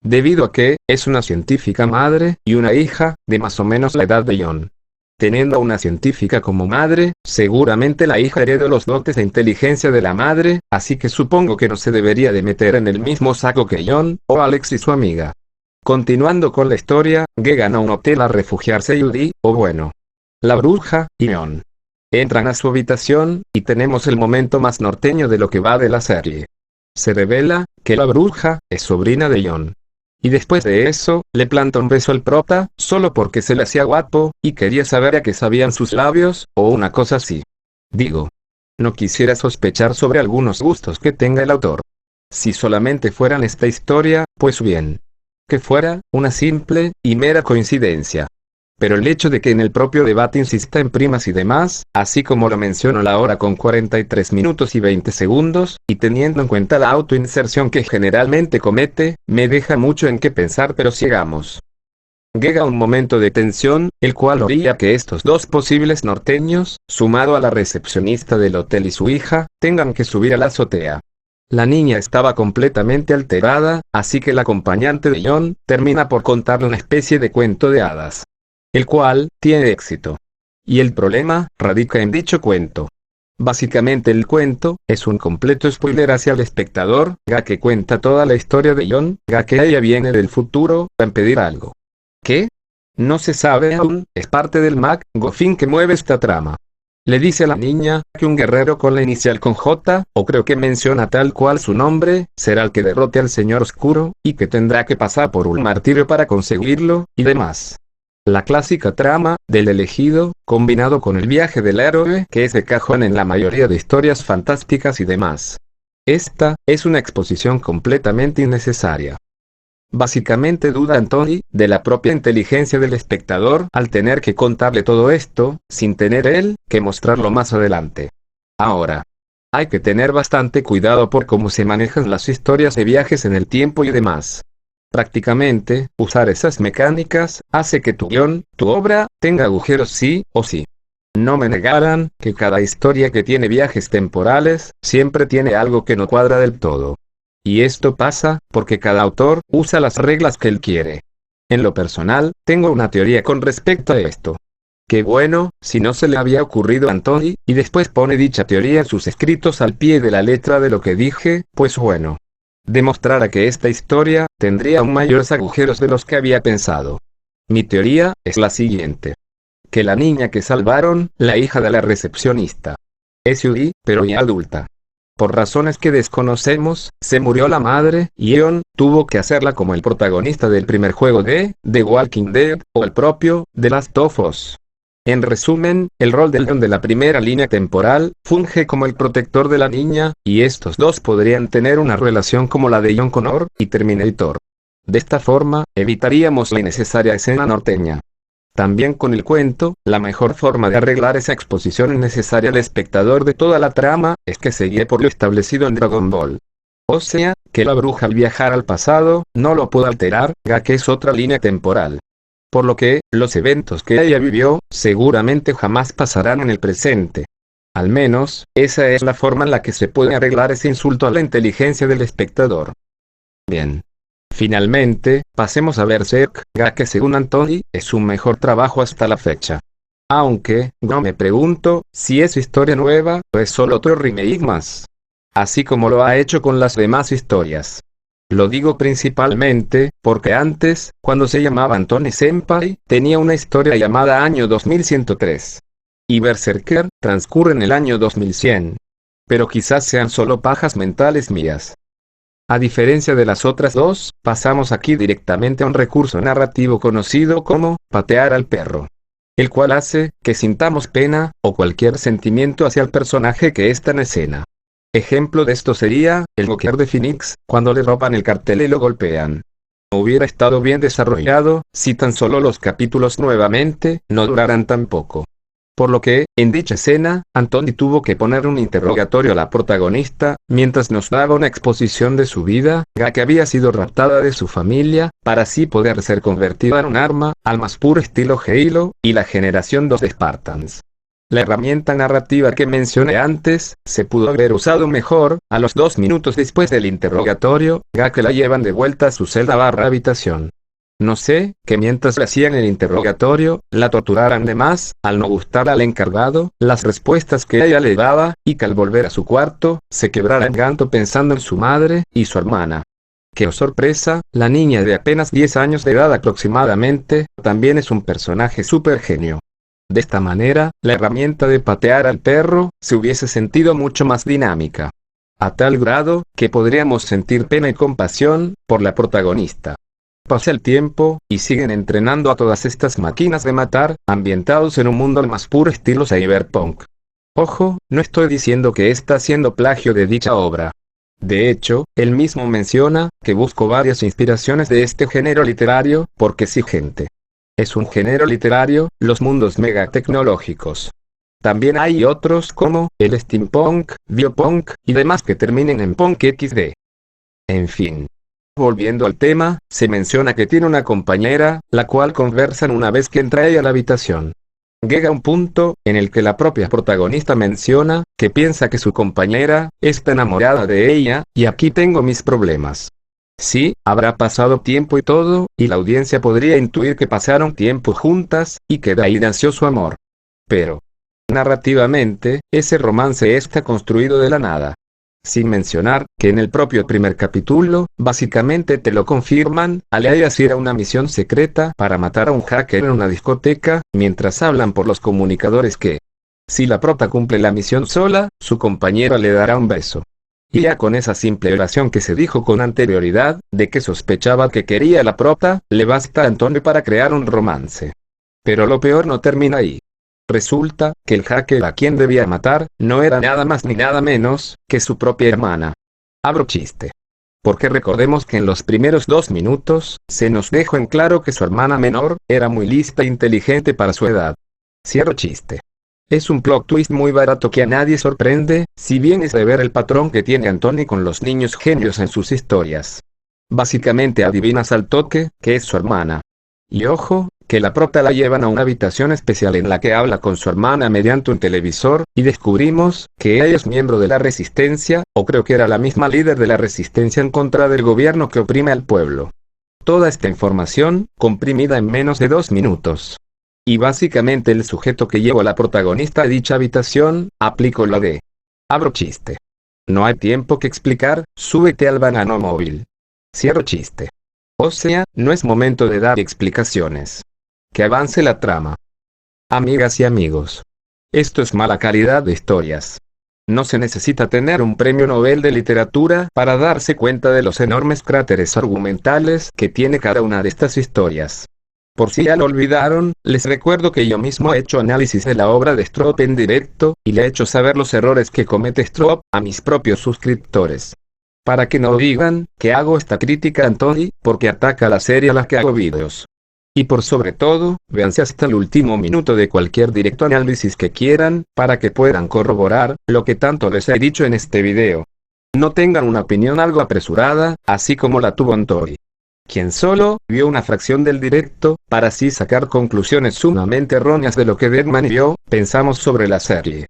debido a que es una científica madre y una hija de más o menos la edad de John. Teniendo a una científica como madre, seguramente la hija hereda los dotes de inteligencia de la madre, así que supongo que no se debería de meter en el mismo saco que John, o Alex y su amiga. Continuando con la historia, llegan a un hotel a refugiarse Judy, o bueno, la bruja, y John. Entran a su habitación, y tenemos el momento más norteño de lo que va de la serie. Se revela que la bruja es sobrina de John. Y después de eso, le planta un beso al prota, solo porque se le hacía guapo, y quería saber a qué sabían sus labios, o una cosa así. Digo, no quisiera sospechar sobre algunos gustos que tenga el autor. Si solamente fueran esta historia, pues bien. Que fuera una simple y mera coincidencia. Pero el hecho de que en el propio debate insista en primas y demás, así como lo menciono la hora con 43 minutos y 20 segundos, y teniendo en cuenta la autoinserción que generalmente comete, me deja mucho en qué pensar, pero sigamos. Llega un momento de tensión, el cual haría que estos dos posibles norteños, sumado a la recepcionista del hotel y su hija, tengan que subir a la azotea. La niña estaba completamente alterada, así que el acompañante de John termina por contarle una especie de cuento de hadas, el cual tiene éxito. Y el problema radica en dicho cuento. Básicamente el cuento es un completo spoiler hacia el espectador, ya que cuenta toda la historia de John, ya que ella viene del futuro a impedir algo. ¿Qué? No se sabe aún, es parte del MacGuffin que mueve esta trama. Le dice a la niña que un guerrero con la inicial con J, o creo que menciona tal cual su nombre, será el que derrote al Señor Oscuro, y que tendrá que pasar por un martirio para conseguirlo, y demás. La clásica trama del elegido, combinado con el viaje del héroe que es de cajón en la mayoría de historias fantásticas y demás. Esta es una exposición completamente innecesaria. Básicamente duda Anthony de la propia inteligencia del espectador al tener que contarle todo esto, sin tener él que mostrarlo más adelante. Ahora, hay que tener bastante cuidado por cómo se manejan las historias de viajes en el tiempo y demás. Prácticamente, usar esas mecánicas hace que tu guión, tu obra, tenga agujeros sí o sí. No me negarán que cada historia que tiene viajes temporales, siempre tiene algo que no cuadra del todo. Y esto pasa, porque cada autor usa las reglas que él quiere. En lo personal, tengo una teoría con respecto a esto. Qué bueno, si no se le había ocurrido a Anthony, y después pone dicha teoría en sus escritos al pie de la letra de lo que dije, pues bueno. Demostrará que esta historia tendría aún mayores agujeros de los que había pensado. Mi teoría es la siguiente. Que la niña que salvaron, la hija de la recepcionista, es Judy, pero ya adulta. Por razones que desconocemos, se murió la madre, y John tuvo que hacerla como el protagonista del primer juego de The Walking Dead, o el propio The Last of Us. En resumen, el rol del John de la primera línea temporal, funge como el protector de la niña, y estos dos podrían tener una relación como la de John Connor y Terminator. De esta forma, evitaríamos la innecesaria escena norteña. También con el cuento, la mejor forma de arreglar esa exposición innecesaria al espectador de toda la trama, es que se guíe por lo establecido en Dragon Ball. O sea, que la bruja al viajar al pasado, no lo puede alterar, ya que es otra línea temporal. Por lo que, los eventos que ella vivió, seguramente jamás pasarán en el presente. Al menos, esa es la forma en la que se puede arreglar ese insulto a la inteligencia del espectador. Bien. Finalmente, pasemos a Berserk, ya que según Anthony, es su mejor trabajo hasta la fecha. Aunque, yo me pregunto, si es historia nueva, o es solo otro remake más. Así como lo ha hecho con las demás historias. Lo digo principalmente, porque antes, cuando se llamaba Anthony Senpai, tenía una historia llamada Año 2103. Y Berserker, transcurre en el año 2100. Pero quizás sean solo pajas mentales mías. A diferencia de las otras dos, pasamos aquí directamente a un recurso narrativo conocido como patear al perro, el cual hace que sintamos pena o cualquier sentimiento hacia el personaje que está en escena. Ejemplo de esto sería el Joker de Phoenix, cuando le roban el cartel y lo golpean. Hubiera estado bien desarrollado si tan solo los capítulos nuevamente no duraran tan poco. Por lo que, en dicha escena, Anthony tuvo que poner un interrogatorio a la protagonista, mientras nos daba una exposición de su vida, ya que había sido raptada de su familia, para así poder ser convertida en un arma, al más puro estilo Halo, y la generación 2 de Spartans. La herramienta narrativa que mencioné antes, se pudo haber usado mejor. A los 2 minutos después del interrogatorio, Gake la llevan de vuelta a su celda/habitación. No sé, que mientras le hacían el interrogatorio, la torturaran de más, al no gustar al encargado, las respuestas que ella le daba, y que al volver a su cuarto, se quebrara en llanto pensando en su madre, y su hermana. ¡Qué sorpresa! La niña de apenas 10 años de edad aproximadamente, también es un personaje súper genio. De esta manera, la herramienta de patear al perro, se hubiese sentido mucho más dinámica. A tal grado, que podríamos sentir pena y compasión, por la protagonista. Pasa el tiempo, y siguen entrenando a todas estas máquinas de matar, ambientados en un mundo al más puro estilo cyberpunk. Ojo, no estoy diciendo que está haciendo plagio de dicha obra. De hecho, él mismo menciona, que buscó varias inspiraciones de este género literario, porque sí gente. Es un género literario, los mundos megatecnológicos. También hay otros como, el steampunk, biopunk, y demás que terminen en punk XD. En fin. Volviendo al tema, se menciona que tiene una compañera, la cual conversan una vez que entra ella a la habitación. Llega un punto, en el que la propia protagonista menciona, que piensa que su compañera, está enamorada de ella, y aquí tengo mis problemas. Sí, habrá pasado tiempo y todo, y la audiencia podría intuir que pasaron tiempo juntas, y que de ahí nació su amor. Pero, narrativamente, ese romance está construido de la nada. Sin mencionar, que en el propio primer capítulo, básicamente te lo confirman, al ellas ir a una misión secreta para matar a un hacker en una discoteca, mientras hablan por los comunicadores que, si la prota cumple la misión sola, su compañera le dará un beso. Y ya con esa simple oración que se dijo con anterioridad, de que sospechaba que quería la prota, le basta a Antonio para crear un romance. Pero lo peor no termina ahí. Resulta, que el hacker a quien debía matar, no era nada más ni nada menos, que su propia hermana. Abro chiste. Porque recordemos que en los primeros 2 minutos, se nos dejó en claro que su hermana menor, era muy lista e inteligente para su edad. Cierro chiste. Es un plot twist muy barato que a nadie sorprende, si bien es de ver el patrón que tiene Anthony con los niños genios en sus historias. Básicamente adivinas al toque, que es su hermana. Y ojo, que la prota la llevan a una habitación especial en la que habla con su hermana mediante un televisor, y descubrimos, que ella es miembro de la resistencia, o creo que era la misma líder de la resistencia en contra del gobierno que oprime al pueblo. Toda esta información, comprimida en menos de 2 minutos. Y básicamente el sujeto que llevó a la protagonista a dicha habitación, aplicó lo de, abro chiste. No hay tiempo que explicar, súbete al banano móvil. Cierro chiste. O sea, no es momento de dar explicaciones. Que avance la trama. Amigas y amigos. Esto es mala calidad de historias. No se necesita tener un premio Nobel de literatura para darse cuenta de los enormes cráteres argumentales que tiene cada una de estas historias. Por si ya lo olvidaron, les recuerdo que yo mismo he hecho análisis de la obra de Stroop en directo, y le he hecho saber los errores que comete Stroop a mis propios suscriptores. Para que no digan, que hago esta crítica a Anthony, porque ataca a la serie a la que hago vídeos. Y por sobre todo, véanse hasta el último minuto de cualquier directo análisis que quieran, para que puedan corroborar, lo que tanto les he dicho en este video. No tengan una opinión algo apresurada, así como la tuvo Anthony, quien solo vio una fracción del directo, para así sacar conclusiones sumamente erróneas de lo que Deadman y yo pensamos sobre la serie.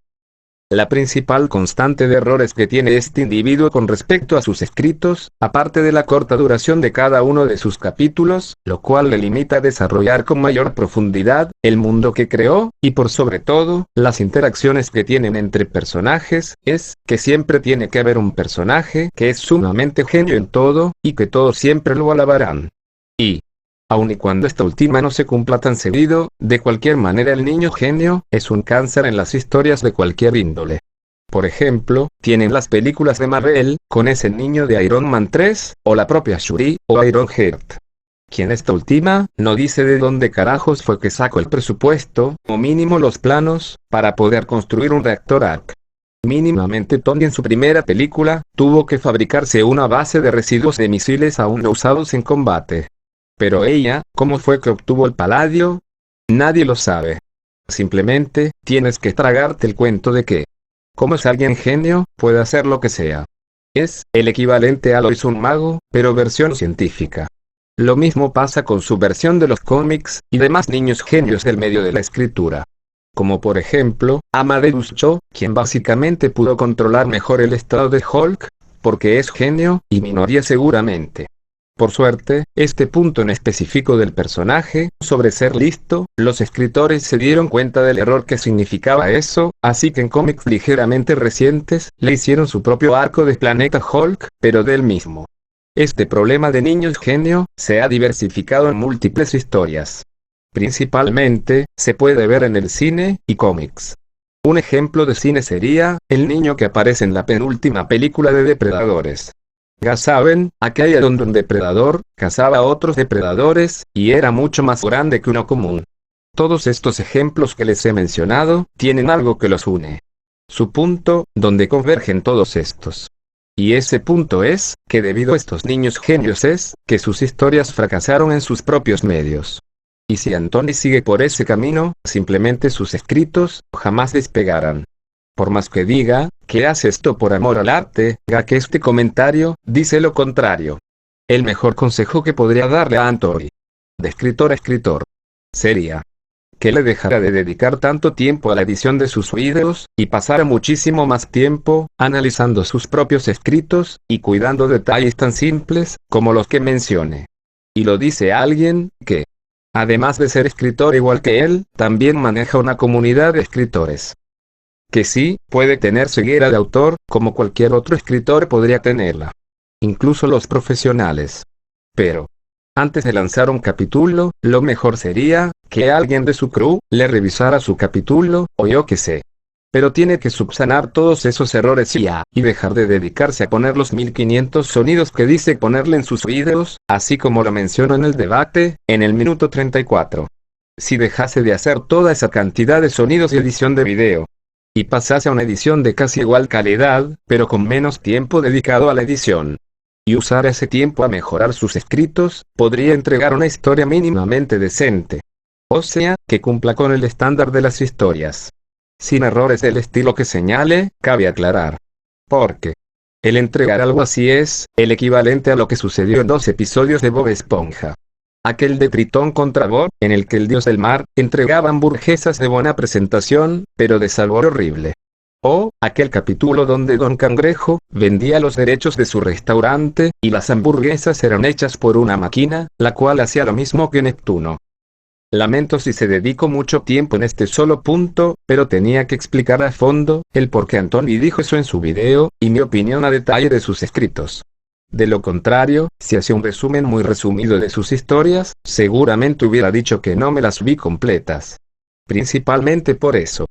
La principal constante de errores que tiene este individuo con respecto a sus escritos, aparte de la corta duración de cada uno de sus capítulos, lo cual le limita a desarrollar con mayor profundidad el mundo que creó, y por sobre todo, las interacciones que tienen entre personajes, es que siempre tiene que haber un personaje que es sumamente genio en todo, y que todos siempre lo alabarán. Y, aun y cuando esta última no se cumpla tan seguido, de cualquier manera el niño genio, es un cáncer en las historias de cualquier índole. Por ejemplo, tienen las películas de Marvel, con ese niño de Iron Man 3, o la propia Shuri, o Ironheart. Quien esta última, no dice de dónde carajos fue que sacó el presupuesto, o mínimo los planos, para poder construir un reactor arc. Mínimamente Tony en su primera película, tuvo que fabricarse una base de residuos de misiles aún no usados en combate. Pero ella, ¿cómo fue que obtuvo el paladio? Nadie lo sabe. Simplemente, tienes que tragarte el cuento de que, como es alguien genio, puede hacer lo que sea. Es el equivalente a lo hizo un mago, pero versión científica. Lo mismo pasa con su versión de los cómics, y demás niños genios del medio de la escritura. como por ejemplo, Amadeus Cho, quien básicamente pudo controlar mejor el estado de Hulk, porque es genio, y Minoria seguramente. Por suerte, este punto en específico del personaje, sobre ser listo, los escritores se dieron cuenta del error que significaba eso, así que en cómics ligeramente recientes, le hicieron su propio arco de Planeta Hulk, pero del mismo. Este problema de niños genio, se ha diversificado en múltiples historias. Principalmente, se puede ver en el cine, y cómics. Un ejemplo de cine sería, el niño que aparece en la penúltima película de Depredadores. Ya saben, aquella donde un depredador, cazaba a otros depredadores, y era mucho más grande que uno común. Todos estos ejemplos que les he mencionado, tienen algo que los une. Su punto, donde convergen todos estos. Y ese punto es, que debido a estos niños genios es, que sus historias fracasaron en sus propios medios. Y si Anthony sigue por ese camino, simplemente sus escritos, jamás despegarán. Por más que diga, que hace esto por amor al arte, ya que este comentario, dice lo contrario. El mejor consejo que podría darle a Anthony, de escritor a escritor, sería que le dejara de dedicar tanto tiempo a la edición de sus videos, y pasara muchísimo más tiempo, analizando sus propios escritos, y cuidando detalles tan simples, como los que mencione. Y lo dice alguien, que, además de ser escritor igual que él, también maneja una comunidad de escritores. Que sí, puede tener ceguera de autor, como cualquier otro escritor podría tenerla. Incluso los profesionales. Pero, antes de lanzar un capítulo, lo mejor sería, que alguien de su crew, le revisara su capítulo, o yo qué sé. Pero tiene que subsanar todos esos errores y dejar de dedicarse a poner los 1500 sonidos que dice ponerle en sus videos, así como lo menciono en el debate, en el minuto 34. Si dejase de hacer toda esa cantidad de sonidos y edición de video, y pasase a una edición de casi igual calidad, pero con menos tiempo dedicado a la edición, y usar ese tiempo a mejorar sus escritos, podría entregar una historia mínimamente decente. O sea, que cumpla con el estándar de las historias. Sin errores del estilo que señale, cabe aclarar. Porque el entregar algo así es, el equivalente a lo que sucedió en 2 episodios de Bob Esponja. Aquel de Tritón contra Bob, en el que el dios del mar, entregaba hamburguesas de buena presentación, pero de sabor horrible. O, aquel capítulo donde Don Cangrejo, vendía los derechos de su restaurante, y las hamburguesas eran hechas por una máquina, la cual hacía lo mismo que Neptuno. Lamento si se dedicó mucho tiempo en este solo punto, pero tenía que explicar a fondo, el por qué Anthony dijo eso en su video, y mi opinión a detalle de sus escritos. De lo contrario, si hacía un resumen muy resumido de sus historias, seguramente hubiera dicho que no me las vi completas. Principalmente por eso.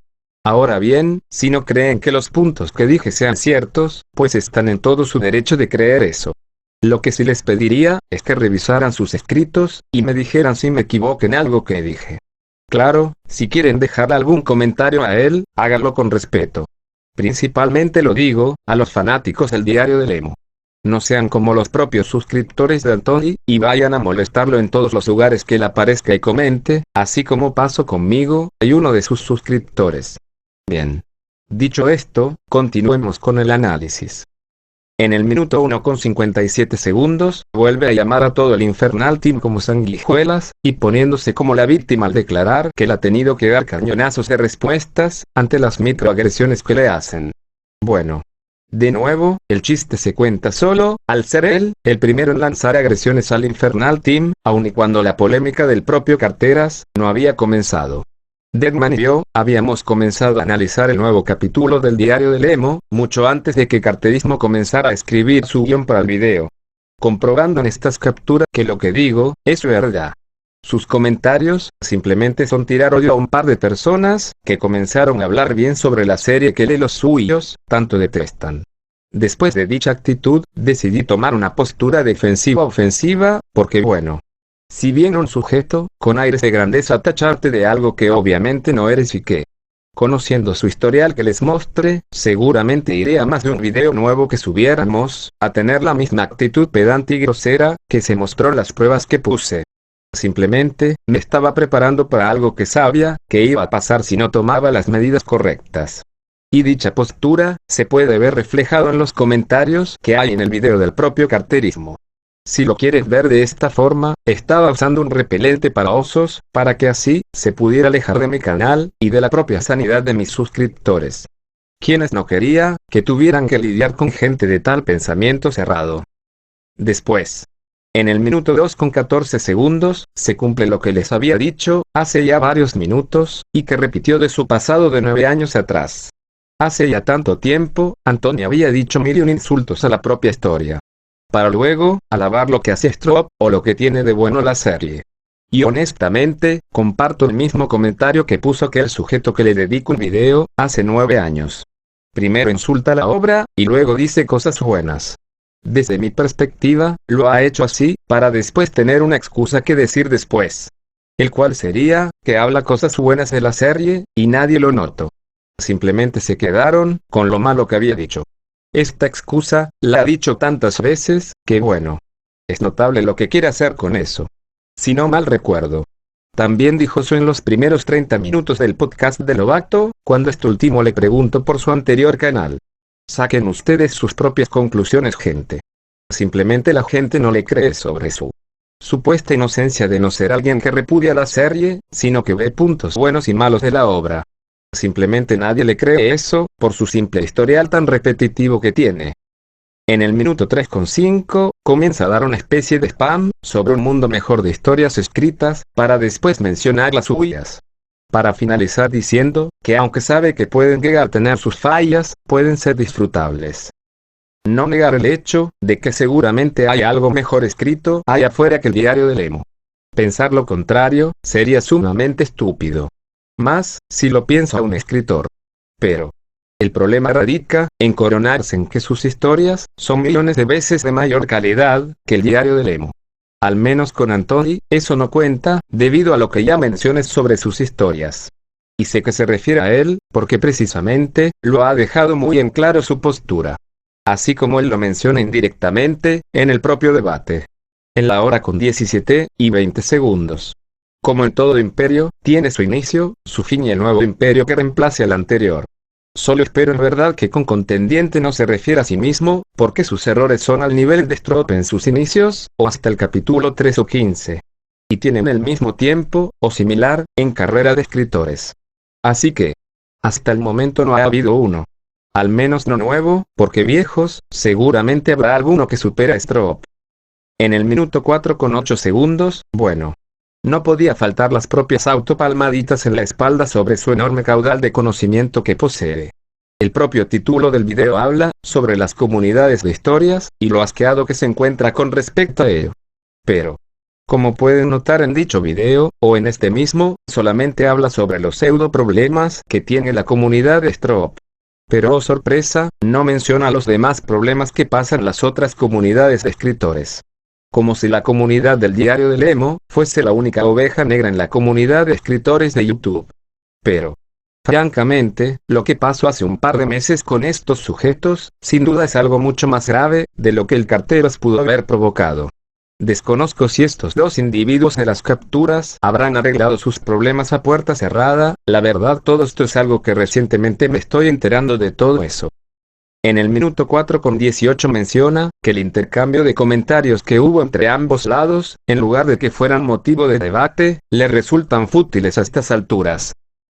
Ahora bien, si no creen que los puntos que dije sean ciertos, pues están en todo su derecho de creer eso. Lo que sí les pediría, es que revisaran sus escritos, y me dijeran si me equivoqué en algo que dije. Claro, si quieren dejar algún comentario a él, háganlo con respeto. Principalmente lo digo, a los fanáticos del Diario del Emo. No sean como los propios suscriptores de Anthony, y vayan a molestarlo en todos los lugares que él aparezca y comente, así como pasó conmigo, y uno de sus suscriptores. Bien. Dicho esto, continuemos con el análisis. En el minuto 1:57, vuelve a llamar a todo el Infernal Team como sanguijuelas, y poniéndose como la víctima al declarar que él ha tenido que dar cañonazos de respuestas, ante las microagresiones que le hacen. Bueno. De nuevo, el chiste se cuenta solo, al ser él, el primero en lanzar agresiones al Infernal Team, aun y cuando la polémica del propio Carteras, no había comenzado. Deadman y yo, habíamos comenzado a analizar el nuevo capítulo del Diario del Emo, mucho antes de que Carterismo comenzara a escribir su guión para el video. Comprobando en estas capturas que lo que digo, es verdad. Sus comentarios, simplemente son tirar odio a un par de personas, que comenzaron a hablar bien sobre la serie que él y los suyos, tanto detestan. Después de dicha actitud, decidí tomar una postura defensiva-ofensiva, porque bueno. Si viene un sujeto, con aires de grandeza a tacharte de algo que obviamente no eres y que, conociendo su historial que les mostré, seguramente iré a más de un video nuevo que subiéramos, a tener la misma actitud pedante y grosera, que se mostró en las pruebas que puse. Simplemente, me estaba preparando para algo que sabía, que iba a pasar si no tomaba las medidas correctas. Y dicha postura, se puede ver reflejado en los comentarios que hay en el video del propio Carterismo. Si lo quieres ver de esta forma, estaba usando un repelente para osos, para que así, se pudiera alejar de mi canal, y de la propia sanidad de mis suscriptores. Quienes no quería, que tuvieran que lidiar con gente de tal pensamiento cerrado. Después. En el minuto 2 con 14 segundos, se cumple lo que les había dicho, hace ya varios minutos, y que repitió de su pasado de 9 años atrás. Hace ya tanto tiempo, Antonio había dicho 1000 insultos a la propia historia. Para luego, alabar lo que hace Strop, o lo que tiene de bueno la serie. Y honestamente, comparto el mismo comentario que puso aquel sujeto que le dedico un video, hace 9 años. Primero insulta la obra, y luego dice cosas buenas. Desde mi perspectiva, lo ha hecho así, para después tener una excusa que decir después. El cual sería, que habla cosas buenas de la serie, y nadie lo notó. Simplemente se quedaron, con lo malo que había dicho. Esta excusa, la ha dicho tantas veces, que bueno. Es notable lo que quiere hacer con eso. Si no mal recuerdo. También dijo eso en los primeros 30 minutos del podcast de Lovato, cuando este último le preguntó por su anterior canal. Saquen ustedes sus propias conclusiones, gente. Simplemente la gente no le cree sobre su supuesta inocencia de no ser alguien que repudia la serie, sino que ve puntos buenos y malos de la obra. Simplemente nadie le cree eso, por su simple historial tan repetitivo que tiene. En el minuto 3,5, comienza a dar una especie de spam, sobre un mundo mejor de historias escritas, para después mencionar las suyas. Para finalizar diciendo, que aunque sabe que pueden llegar a tener sus fallas, pueden ser disfrutables. No negar el hecho, de que seguramente hay algo mejor escrito allá afuera que el diario del emo. Pensar lo contrario, sería sumamente estúpido. Más, si lo piensa un escritor. Pero el problema radica en coronarse en que sus historias son millones de veces de mayor calidad que el diario del emo. Al menos con Anthony, eso no cuenta, debido a lo que ya mencioné sobre sus historias. Y sé que se refiere a él, porque precisamente, lo ha dejado muy en claro su postura. Así como él lo menciona indirectamente, en el propio debate. En la hora con 17 y 20 segundos. Como en todo imperio, tiene su inicio, su fin y el nuevo imperio que reemplace al anterior. Solo espero en verdad que con contendiente no se refiera a sí mismo, porque sus errores son al nivel de Strop en sus inicios, o hasta el capítulo 3 o 15. Y tienen el mismo tiempo, o similar, en carrera de escritores. Así que, hasta el momento no ha habido uno. Al menos no nuevo, porque viejos, seguramente habrá alguno que supera a Strop. En el minuto 4 con 8 segundos, bueno. No podía faltar las propias autopalmaditas en la espalda sobre su enorme caudal de conocimiento que posee. El propio título del video habla sobre las comunidades de historias, y lo asqueado que se encuentra con respecto a ello. Pero, como pueden notar en dicho video, o en este mismo, solamente habla sobre los pseudo problemas que tiene la comunidad de Strop. Pero oh sorpresa, no menciona los demás problemas que pasan las otras comunidades de escritores. Como si la comunidad del diario del emo, fuese la única oveja negra en la comunidad de escritores de YouTube. Pero, francamente, lo que pasó hace un par de meses con estos sujetos, sin duda es algo mucho más grave, de lo que el Carteros pudo haber provocado. Desconozco si estos dos individuos en las capturas habrán arreglado sus problemas a puerta cerrada, la verdad todo esto es algo que recientemente me estoy enterando de todo eso. En el minuto 4 con 18 menciona, que el intercambio de comentarios que hubo entre ambos lados, en lugar de que fueran motivo de debate, le resultan fútiles a estas alturas.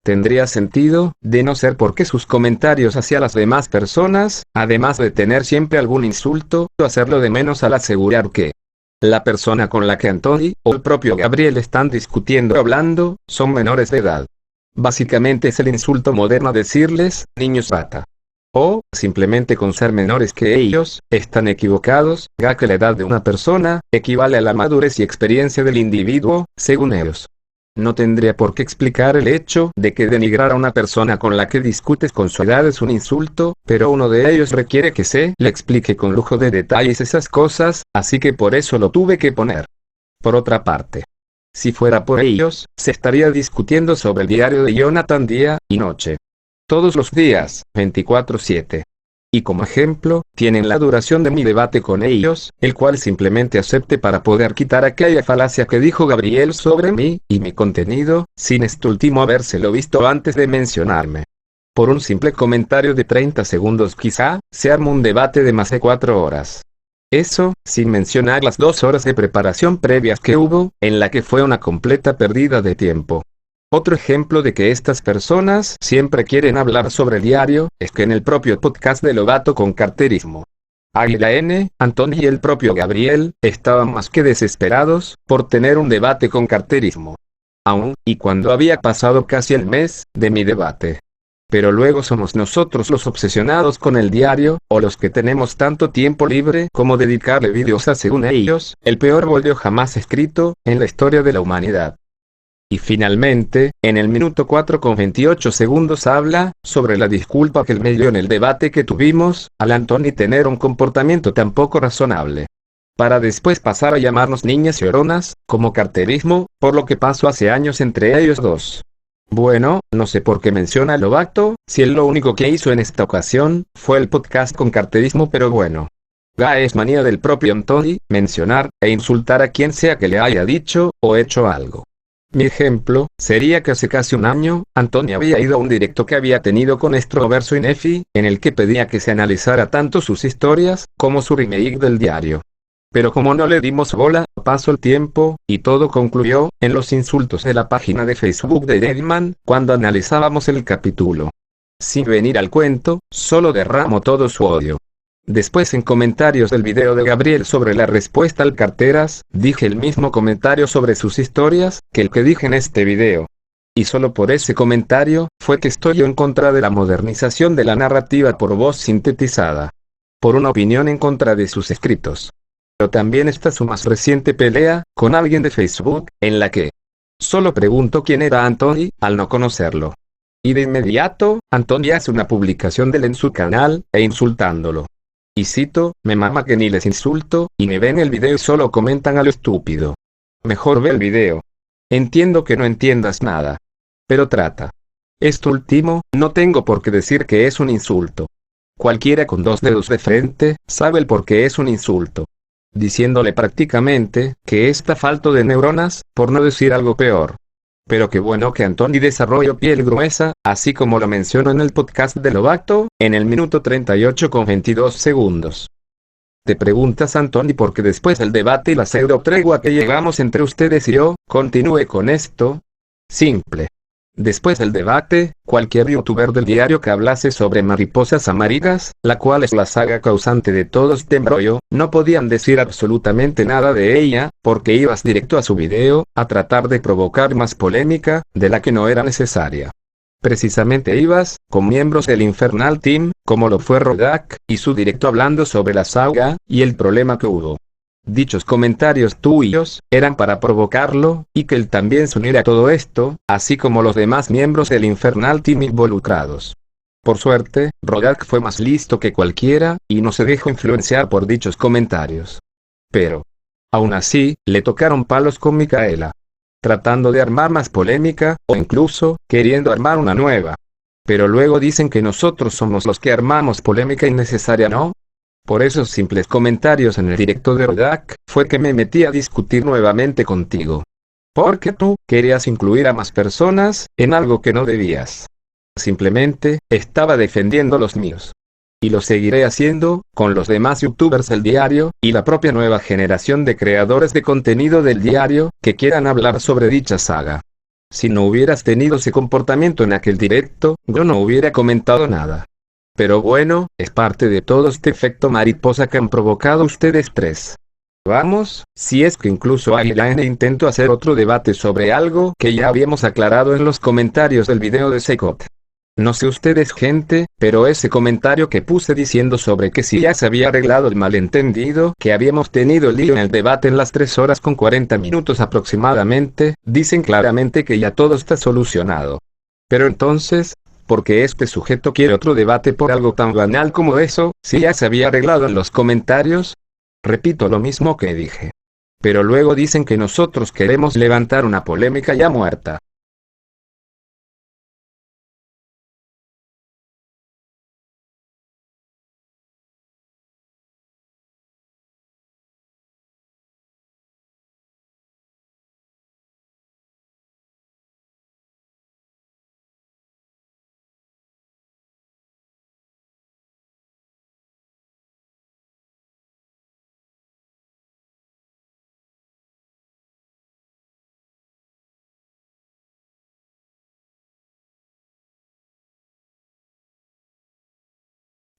Tendría sentido, de no ser porque sus comentarios hacia las demás personas, además de tener siempre algún insulto, o hacerlo de menos al asegurar que la persona con la que Anthony, o el propio Gabriel están discutiendo o hablando, son menores de edad. Básicamente es el insulto moderno decirles, niños rata. O, simplemente con ser menores que ellos, están equivocados, ya que la edad de una persona, equivale a la madurez y experiencia del individuo, según ellos. No tendría por qué explicar el hecho de que denigrar a una persona con la que discutes con su edad es un insulto, pero uno de ellos requiere que se le explique con lujo de detalles esas cosas, así que por eso lo tuve que poner. Por otra parte, si fuera por ellos, se estaría discutiendo sobre el diario de Jonathan día y noche. Todos los días, 24/7. Y como ejemplo, tienen la duración de mi debate con ellos, el cual simplemente acepte para poder quitar aquella falacia que dijo Gabriel sobre mí, y mi contenido, sin este último habérselo visto antes de mencionarme. Por un simple comentario de 30 segundos quizá, se arma un debate de más de 4 horas. Eso, sin mencionar las 2 horas de preparación previas que hubo, en la que fue una completa pérdida de tiempo. Otro ejemplo de que estas personas siempre quieren hablar sobre el diario, es que en el propio podcast de Lobato con Carterismo, Águila N, Antonio y el propio Gabriel, estaban más que desesperados, por tener un debate con Carterismo. Aún, y cuando había pasado casi el mes, de mi debate. Pero luego somos nosotros los obsesionados con el diario, o los que tenemos tanto tiempo libre como dedicarle vídeos a, según ellos, el peor bollo jamás escrito, en la historia de la humanidad. Y finalmente, en el minuto 4 con 28 segundos habla, sobre la disculpa que él me dio en el debate que tuvimos, al Anthony tener un comportamiento tan poco razonable. Para después pasar a llamarnos niñas lloronas, como Carterismo, por lo que pasó hace años entre ellos dos. Bueno, no sé por qué menciona a Lobato, si él lo único que hizo en esta ocasión, fue el podcast con Carterismo, pero bueno. Es manía del propio Anthony, mencionar, e insultar a quien sea que le haya dicho, o hecho algo. Mi ejemplo, sería que hace casi un año, Antonio había ido a un directo que había tenido con Estroverso y Nefi, en el que pedía que se analizara tanto sus historias, como su remake del diario. Pero como no le dimos bola, pasó el tiempo, y todo concluyó, en los insultos de la página de Facebook de Deadman, cuando analizábamos el capítulo. Sin venir al cuento, solo derramó todo su odio. Después, en comentarios del video de Gabriel sobre la respuesta al carteras, dije el mismo comentario sobre sus historias, que el que dije en este video. Y solo por ese comentario, fue que estoy en contra de la modernización de la narrativa por voz sintetizada. Por una opinión en contra de sus escritos. Pero también está su más reciente pelea, con alguien de Facebook, en la que solo pregunto quién era Anthony, al no conocerlo. Y de inmediato, Anthony hace una publicación de él en su canal, e insultándolo. Y cito, me mama que ni les insulto, y me ven el video y solo comentan a lo estúpido. Mejor ve el video. Entiendo que no entiendas nada. Pero trata. Esto último, no tengo por qué decir que es un insulto. Cualquiera con 2 dedos de frente, sabe el por qué es un insulto. Diciéndole prácticamente, que está falto de neuronas, por no decir algo peor. Pero qué bueno que Anthony desarrolló piel gruesa, así como lo menciono en el podcast de Lobato, en el minuto 38 con 22 segundos. Te preguntas, Anthony, por qué después del debate y la pseudo tregua que llevamos entre ustedes y yo, continúe con esto. Simple. Después del debate, cualquier youtuber del diario que hablase sobre mariposas amarillas, la cual es la saga causante de todo este embrollo, no podían decir absolutamente nada de ella, porque ibas directo a su video, a tratar de provocar más polémica, de la que no era necesaria. Precisamente ibas, con miembros del Infernal Team, como lo fue Rodak, y su directo hablando sobre la saga, y el problema que hubo. Dichos comentarios tuyos, eran para provocarlo, y que él también se uniera a todo esto, así como los demás miembros del Infernal Team involucrados. Por suerte, Rodak fue más listo que cualquiera, y no se dejó influenciar por dichos comentarios. Pero, aún así, le tocaron palos con Micaela. Tratando de armar más polémica, o incluso, queriendo armar una nueva. Pero luego dicen que nosotros somos los que armamos polémica innecesaria, ¿no? Por esos simples comentarios en el directo de Rodak, fue que me metí a discutir nuevamente contigo. Porque tú, querías incluir a más personas, en algo que no debías. Simplemente, estaba defendiendo los míos. Y lo seguiré haciendo, con los demás youtubers del diario, y la propia nueva generación de creadores de contenido del diario, que quieran hablar sobre dicha saga. Si no hubieras tenido ese comportamiento en aquel directo, yo no hubiera comentado nada. Pero bueno, es parte de todo este efecto mariposa que han provocado ustedes tres. Vamos, si es que incluso Águila N intentó hacer otro debate sobre algo que ya habíamos aclarado en los comentarios del video de Secot. No sé ustedes, gente, pero ese comentario que puse diciendo sobre que si ya se había arreglado el malentendido que habíamos tenido el lío en el debate en las 3 horas con 40 minutos aproximadamente, dicen claramente que ya todo está solucionado. Pero entonces, ¿por qué este sujeto quiere otro debate por algo tan banal como eso, si ya se había arreglado en los comentarios? Repito lo mismo que dije. Pero luego dicen que nosotros queremos levantar una polémica ya muerta.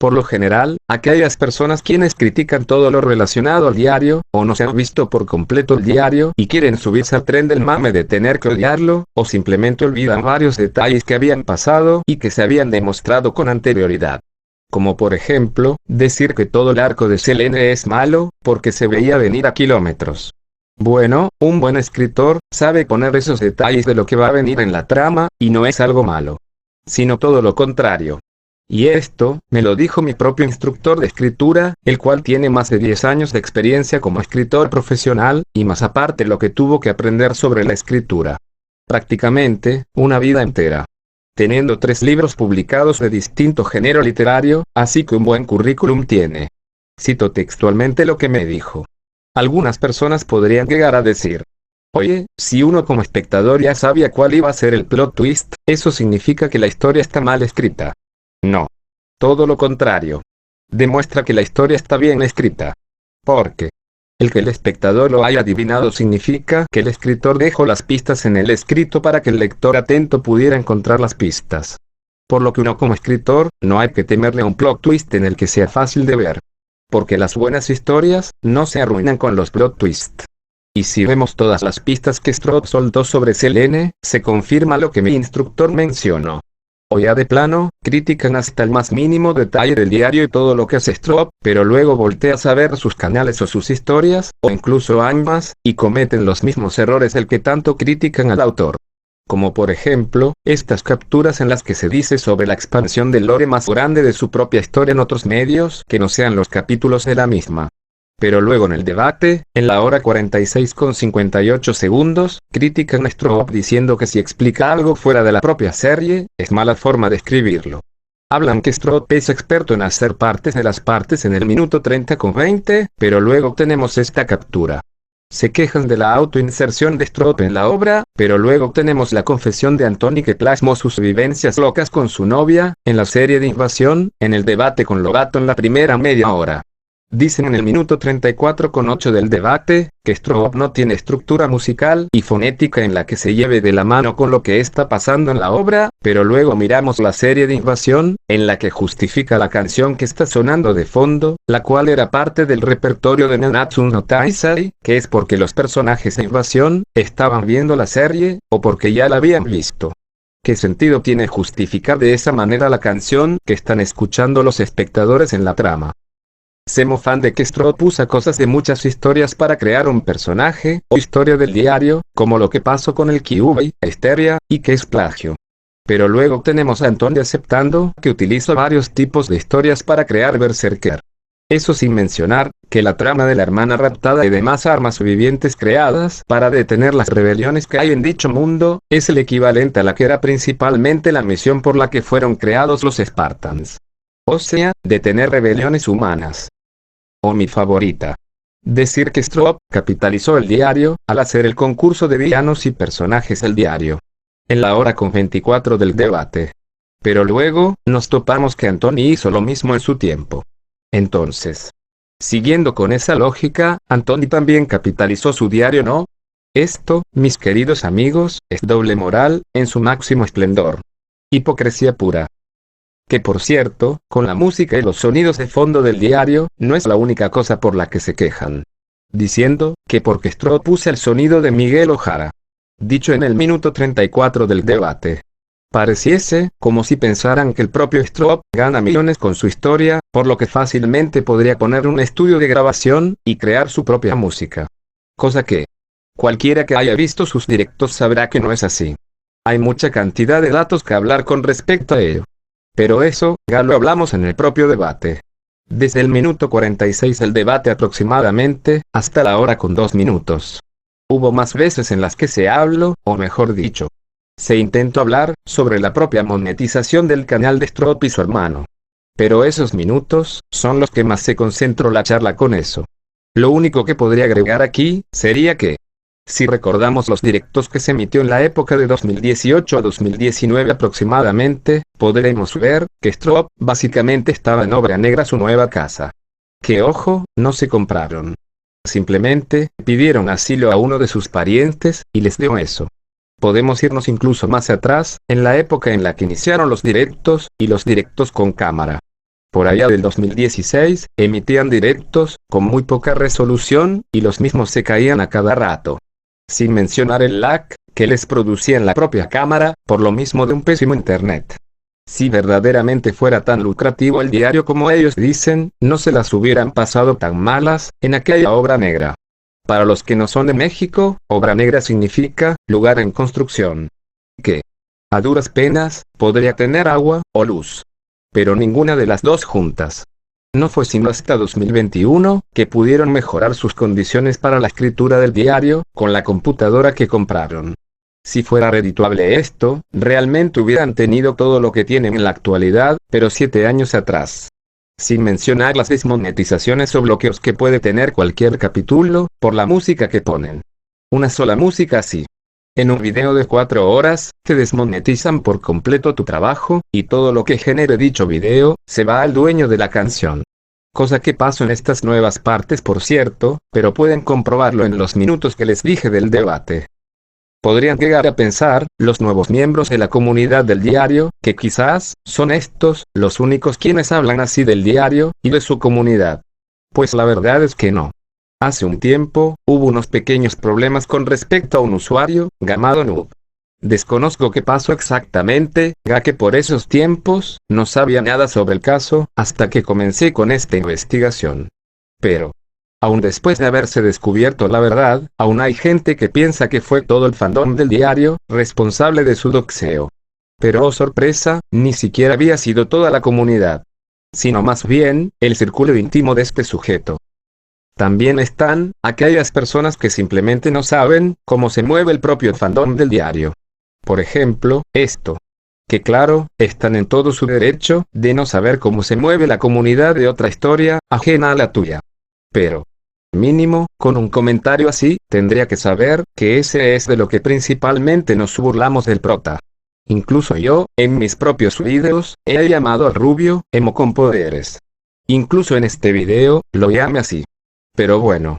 Por lo general, aquellas personas quienes critican todo lo relacionado al diario, o no se han visto por completo el diario y quieren subirse al tren del mame de tener que odiarlo, o simplemente olvidan varios detalles que habían pasado y que se habían demostrado con anterioridad. Como por ejemplo, decir que todo el arco de Selene es malo, porque se veía venir a kilómetros. Bueno, un buen escritor sabe poner esos detalles de lo que va a venir en la trama, y no es algo malo, sino todo lo contrario. Y esto, me lo dijo mi propio instructor de escritura, el cual tiene más de 10 años de experiencia como escritor profesional, y más aparte lo que tuvo que aprender sobre la escritura. Prácticamente, una vida entera. Teniendo 3 libros publicados de distinto género literario, así que un buen currículum tiene. Cito textualmente lo que me dijo. Algunas personas podrían llegar a decir: oye, si uno como espectador ya sabía cuál iba a ser el plot twist, ¿eso significa que la historia está mal escrita? No. Todo lo contrario. Demuestra que la historia está bien escrita. Porque el que el espectador lo haya adivinado significa que el escritor dejó las pistas en el escrito para que el lector atento pudiera encontrar las pistas. Por lo que uno como escritor, no hay que temerle a un plot twist en el que sea fácil de ver. Porque las buenas historias, no se arruinan con los plot twists. Y si vemos todas las pistas que Stroop soltó sobre Selene, se confirma lo que mi instructor mencionó. O ya de plano, critican hasta el más mínimo detalle del diario y todo lo que hace Stroop, pero luego volteas a ver sus canales o sus historias, o incluso ambas, y cometen los mismos errores del que tanto critican al autor. Como por ejemplo, estas capturas en las que se dice sobre la expansión del lore más grande de su propia historia en otros medios que no sean los capítulos de la misma. Pero luego en el debate, en la hora 46:58, critican a Stroop diciendo que si explica algo fuera de la propia serie, es mala forma de escribirlo. Hablan que Stroop es experto en hacer partes de las partes en el minuto 30:20, pero luego tenemos esta captura. Se quejan de la autoinserción de Stroop en la obra, pero luego tenemos la confesión de Anthony que plasmó sus vivencias locas con su novia, en la serie de Invasión, en el debate con Lovato en la primera media hora. Dicen en el minuto 34:8 del debate, que Stroop no tiene estructura musical y fonética en la que se lleve de la mano con lo que está pasando en la obra, pero luego miramos la serie de Invasión, en la que justifica la canción que está sonando de fondo, la cual era parte del repertorio de Nanatsu no Taizai, que es porque los personajes de Invasión estaban viendo la serie, o porque ya la habían visto. ¿Qué sentido tiene justificar de esa manera la canción que están escuchando los espectadores en la trama? Se mofan de que Stroop usa cosas de muchas historias para crear un personaje, o historia del diario, como lo que pasó con el Kyubey, Histeria, y que es plagio. Pero luego tenemos a Anthony aceptando que utiliza varios tipos de historias para crear Berserker. Eso sin mencionar, que la trama de la hermana raptada y demás armas vivientes creadas para detener las rebeliones que hay en dicho mundo, es el equivalente a la que era principalmente la misión por la que fueron creados los Spartans. O sea, detener rebeliones humanas. O mi favorita. Decir que Stroop capitalizó el diario, al hacer el concurso de villanos y personajes del diario. En la hora con 24 del debate. Pero luego, nos topamos que Anthony hizo lo mismo en su tiempo. Entonces, siguiendo con esa lógica, Anthony también capitalizó su diario, ¿no? Esto, mis queridos amigos, es doble moral, en su máximo esplendor. Hipocresía pura. Que por cierto, con la música y los sonidos de fondo del diario, no es la única cosa por la que se quejan. Diciendo, que porque Stroop usa el sonido de Miguel Ojara. Dicho en el minuto 34 del debate. Pareciese, como si pensaran que el propio Stroop gana millones con su historia, por lo que fácilmente podría poner un estudio de grabación, y crear su propia música. Cosa que, cualquiera que haya visto sus directos sabrá que no es así. Hay mucha cantidad de datos que hablar con respecto a ello. Pero eso, ya lo hablamos en el propio debate. Desde el minuto 46 del debate aproximadamente, hasta la hora con 2 minutos. Hubo más veces en las que se habló, o mejor dicho, se intentó hablar, sobre la propia monetización del canal de Stroop y su hermano. Pero esos minutos, son los que más se concentró la charla con eso. Lo único que podría agregar aquí, sería que, si recordamos los directos que se emitió en la época de 2018 a 2019 aproximadamente, podremos ver que Stroop básicamente estaba en obra negra su nueva casa. Que ojo, no se compraron. Simplemente, pidieron asilo a uno de sus parientes, y les dio eso. Podemos irnos incluso más atrás, en la época en la que iniciaron los directos, y los directos con cámara. Por allá del 2016, emitían directos, con muy poca resolución, y los mismos se caían a cada rato. Sin mencionar el lag, que les producía en la propia cámara, por lo mismo de un pésimo internet. Si verdaderamente fuera tan lucrativo el diario como ellos dicen, no se las hubieran pasado tan malas, en aquella obra negra. Para los que no son de México, obra negra significa, lugar en construcción. Que, a duras penas, podría tener agua, o luz. Pero ninguna de las dos juntas. No fue sino hasta 2021, que pudieron mejorar sus condiciones para la escritura del diario, con la computadora que compraron. Si fuera redituable esto, realmente hubieran tenido todo lo que tienen en la actualidad, pero 7 años atrás. Sin mencionar las desmonetizaciones o bloqueos que puede tener cualquier capítulo, por la música que ponen. Una sola música así. En un video de 4 horas, te desmonetizan por completo tu trabajo, y todo lo que genere dicho video, se va al dueño de la canción. Cosa que pasó en estas nuevas partes por cierto, pero pueden comprobarlo en los minutos que les dije del debate. Podrían llegar a pensar, los nuevos miembros de la comunidad del diario, que quizás, son estos, los únicos quienes hablan así del diario, y de su comunidad. Pues la verdad es que no. Hace un tiempo, hubo unos pequeños problemas con respecto a un usuario, llamado Noob. Desconozco qué pasó exactamente, ya que por esos tiempos, no sabía nada sobre el caso, hasta que comencé con esta investigación. Pero, aún después de haberse descubierto la verdad, aún hay gente que piensa que fue todo el fandom del diario, responsable de su doxeo. Pero oh sorpresa, ni siquiera había sido toda la comunidad. Sino más bien, el círculo íntimo de este sujeto. También están, aquellas personas que simplemente no saben, cómo se mueve el propio fandom del diario. Por ejemplo, esto. Que claro, están en todo su derecho, de no saber cómo se mueve la comunidad de otra historia, ajena a la tuya. Pero, mínimo, con un comentario así, tendría que saber, que ese es de lo que principalmente nos burlamos del prota. Incluso yo, en mis propios videos, he llamado al rubio, emo con poderes. Incluso en este video, lo llame así. Pero bueno.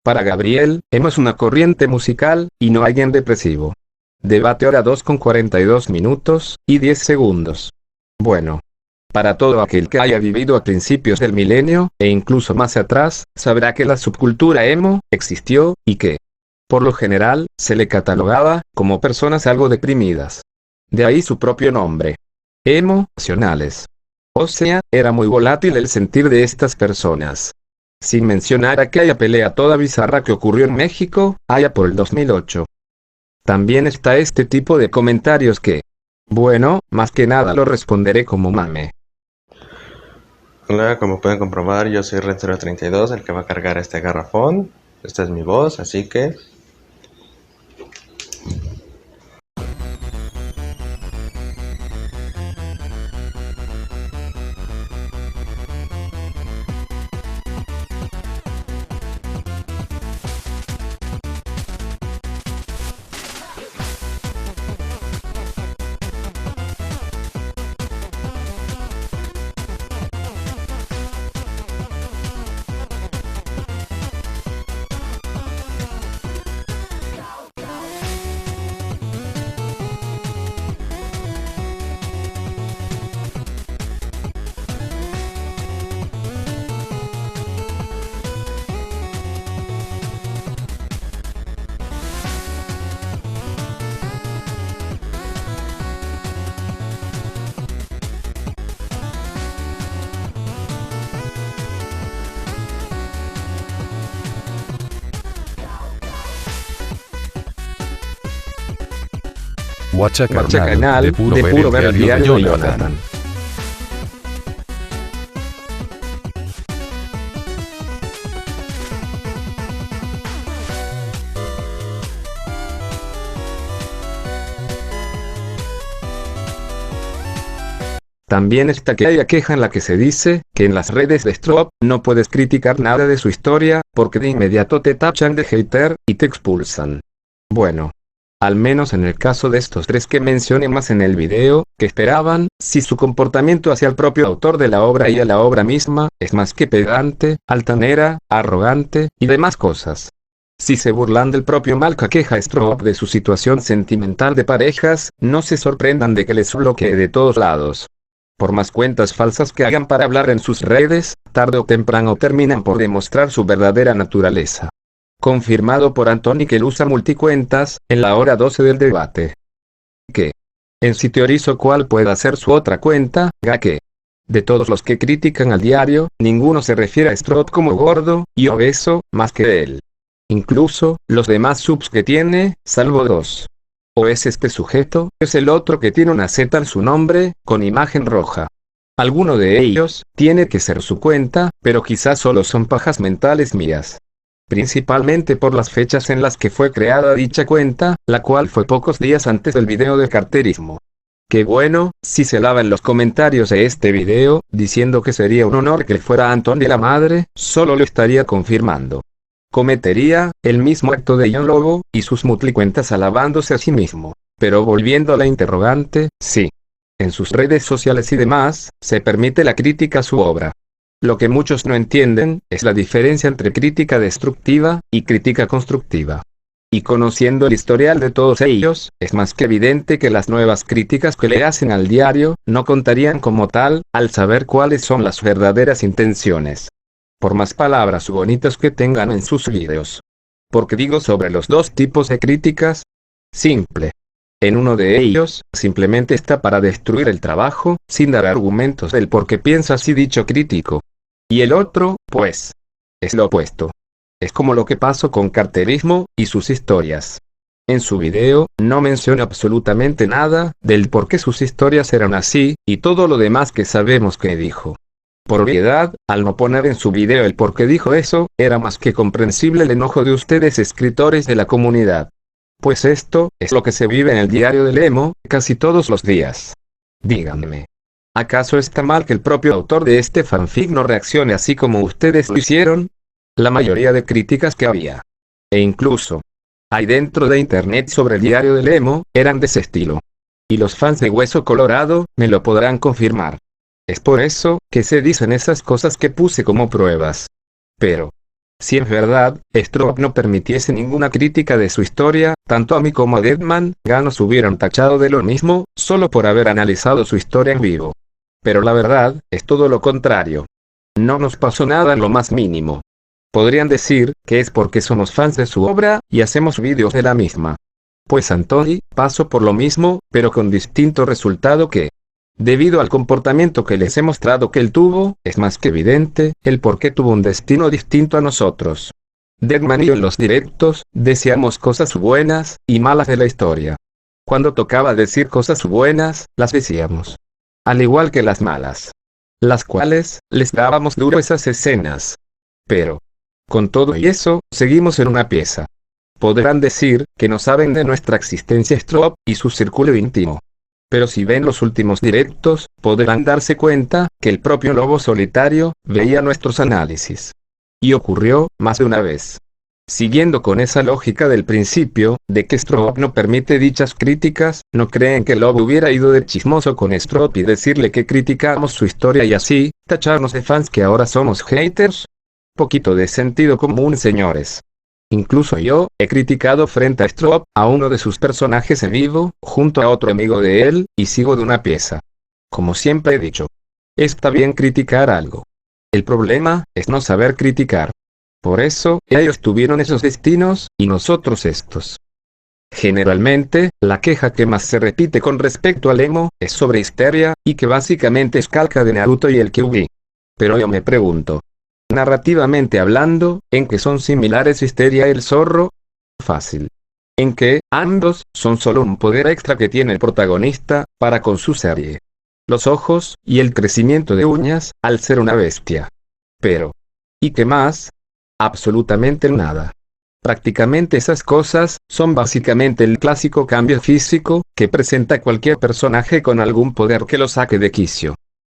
Para Gabriel, emo es una corriente musical, y no alguien depresivo. Debate hora 2 con 42 minutos, y 10 segundos. Bueno. Para todo aquel que haya vivido a principios del milenio, e incluso más atrás, sabrá que la subcultura emo, existió, y que, por lo general, se le catalogaba, como personas algo deprimidas. De ahí su propio nombre. Emocionales. O sea, era muy volátil el sentir de estas personas. Sin mencionar aquella pelea toda bizarra que ocurrió en México, allá por el 2008. También está este tipo de comentarios que, bueno, más que nada lo responderé como mame. Hola, como pueden comprobar, yo soy Red032, el que va a cargar este garrafón. Esta es mi voz, así que... Guacha Canal, de puro ver el diario de Jonathan. También está aquella queja en la que se dice, que en las redes de Strop, no puedes criticar nada de su historia, porque de inmediato te tachan de hater, y te expulsan. Bueno. Al menos en el caso de estos tres que mencioné más en el video, que esperaban, si su comportamiento hacia el propio autor de la obra y a la obra misma, es más que pedante, altanera, arrogante, y demás cosas. Si se burlan del propio mal que queja Strop de su situación sentimental de parejas, no se sorprendan de que les bloquee de todos lados. Por más cuentas falsas que hagan para hablar en sus redes, tarde o temprano terminan por demostrar su verdadera naturaleza. Confirmado por Anthony que él usa multicuentas, en la hora 12 del debate. Que en sí teorizo cuál pueda ser su otra cuenta, ya que de todos los que critican al diario, ninguno se refiere a Stroop como gordo y obeso, más que él. Incluso, los demás subs que tiene, salvo dos. O es este sujeto, es el otro que tiene una Z en su nombre, con imagen roja. Alguno de ellos, tiene que ser su cuenta, pero quizás solo son pajas mentales mías. Principalmente por las fechas en las que fue creada dicha cuenta, la cual fue pocos días antes del video de carterismo. Qué bueno, si se lava en los comentarios de este video, diciendo que sería un honor que fuera Anthony la madre, solo lo estaría confirmando. Cometería el mismo acto de John Lobo y sus multicuentas alabándose a sí mismo. Pero volviendo a la interrogante, sí. En sus redes sociales y demás, se permite la crítica a su obra. Lo que muchos no entienden, es la diferencia entre crítica destructiva y crítica constructiva. Y conociendo el historial de todos ellos, es más que evidente que las nuevas críticas que le hacen al diario, no contarían como tal, al saber cuáles son las verdaderas intenciones. Por más palabras bonitas que tengan en sus videos. Porque digo sobre los dos tipos de críticas. Simple. En uno de ellos, simplemente está para destruir el trabajo, sin dar argumentos del por qué piensa así dicho crítico. Y el otro, pues, es lo opuesto. Es como lo que pasó con carterismo y sus historias. En su video, no menciona absolutamente nada del por qué sus historias eran así, y todo lo demás que sabemos que dijo. Por obviedad, al no poner en su video el por qué dijo eso, era más que comprensible el enojo de ustedes escritores de la comunidad. Pues esto, es lo que se vive en el diario del emo, casi todos los días. Díganme. ¿Acaso está mal que el propio autor de este fanfic no reaccione así como ustedes lo hicieron? La mayoría de críticas que había. E incluso, hay dentro de internet sobre el diario del emo, eran de ese estilo. Y los fans de Hueso Colorado, me lo podrán confirmar. Es por eso, que se dicen esas cosas que puse como pruebas. Pero, si en verdad, Stroop no permitiese ninguna crítica de su historia, tanto a mí como a Deadman, ya nos hubieran tachado de lo mismo, solo por haber analizado su historia en vivo. Pero la verdad, es todo lo contrario. No nos pasó nada en lo más mínimo. Podrían decir, que es porque somos fans de su obra, y hacemos vídeos de la misma. Pues Anthony, pasó por lo mismo, pero con distinto resultado que, debido al comportamiento que les he mostrado que él tuvo, es más que evidente, el por qué tuvo un destino distinto a nosotros. Deadman y yo en los directos, decíamos cosas buenas, y malas de la historia. Cuando tocaba decir cosas buenas, las decíamos. Al igual que las malas. Las cuales, les dábamos duro esas escenas. Pero, con todo y eso, seguimos en una pieza. Podrán decir, que no saben de nuestra existencia Stroop, y su círculo íntimo. Pero si ven los últimos directos, podrán darse cuenta, que el propio Lobo Solitario, veía nuestros análisis. Y ocurrió, más de una vez. Siguiendo con esa lógica del principio, de que Stroop no permite dichas críticas, ¿no creen que Lobo hubiera ido de chismoso con Stroop y decirle que criticamos su historia y así, tacharnos de fans que ahora somos haters? Poquito de sentido común, señores. Incluso yo, he criticado frente a Stroop, a uno de sus personajes en vivo, junto a otro amigo de él, y sigo de una pieza. Como siempre he dicho. Está bien criticar algo. El problema, es no saber criticar. Por eso, ellos tuvieron esos destinos, y nosotros estos. Generalmente, la queja que más se repite con respecto al emo, es sobre Histeria, y que básicamente es calca de Naruto y el Kyuubi. Pero yo me pregunto. Narrativamente hablando, ¿en qué son similares Histeria y el zorro? Fácil. En que, ambos, son solo un poder extra que tiene el protagonista, para con su serie. Los ojos, y el crecimiento de uñas, al ser una bestia. Pero, ¿y qué más? Absolutamente nada. Prácticamente esas cosas, son básicamente el clásico cambio físico, que presenta cualquier personaje con algún poder que lo saque de quicio.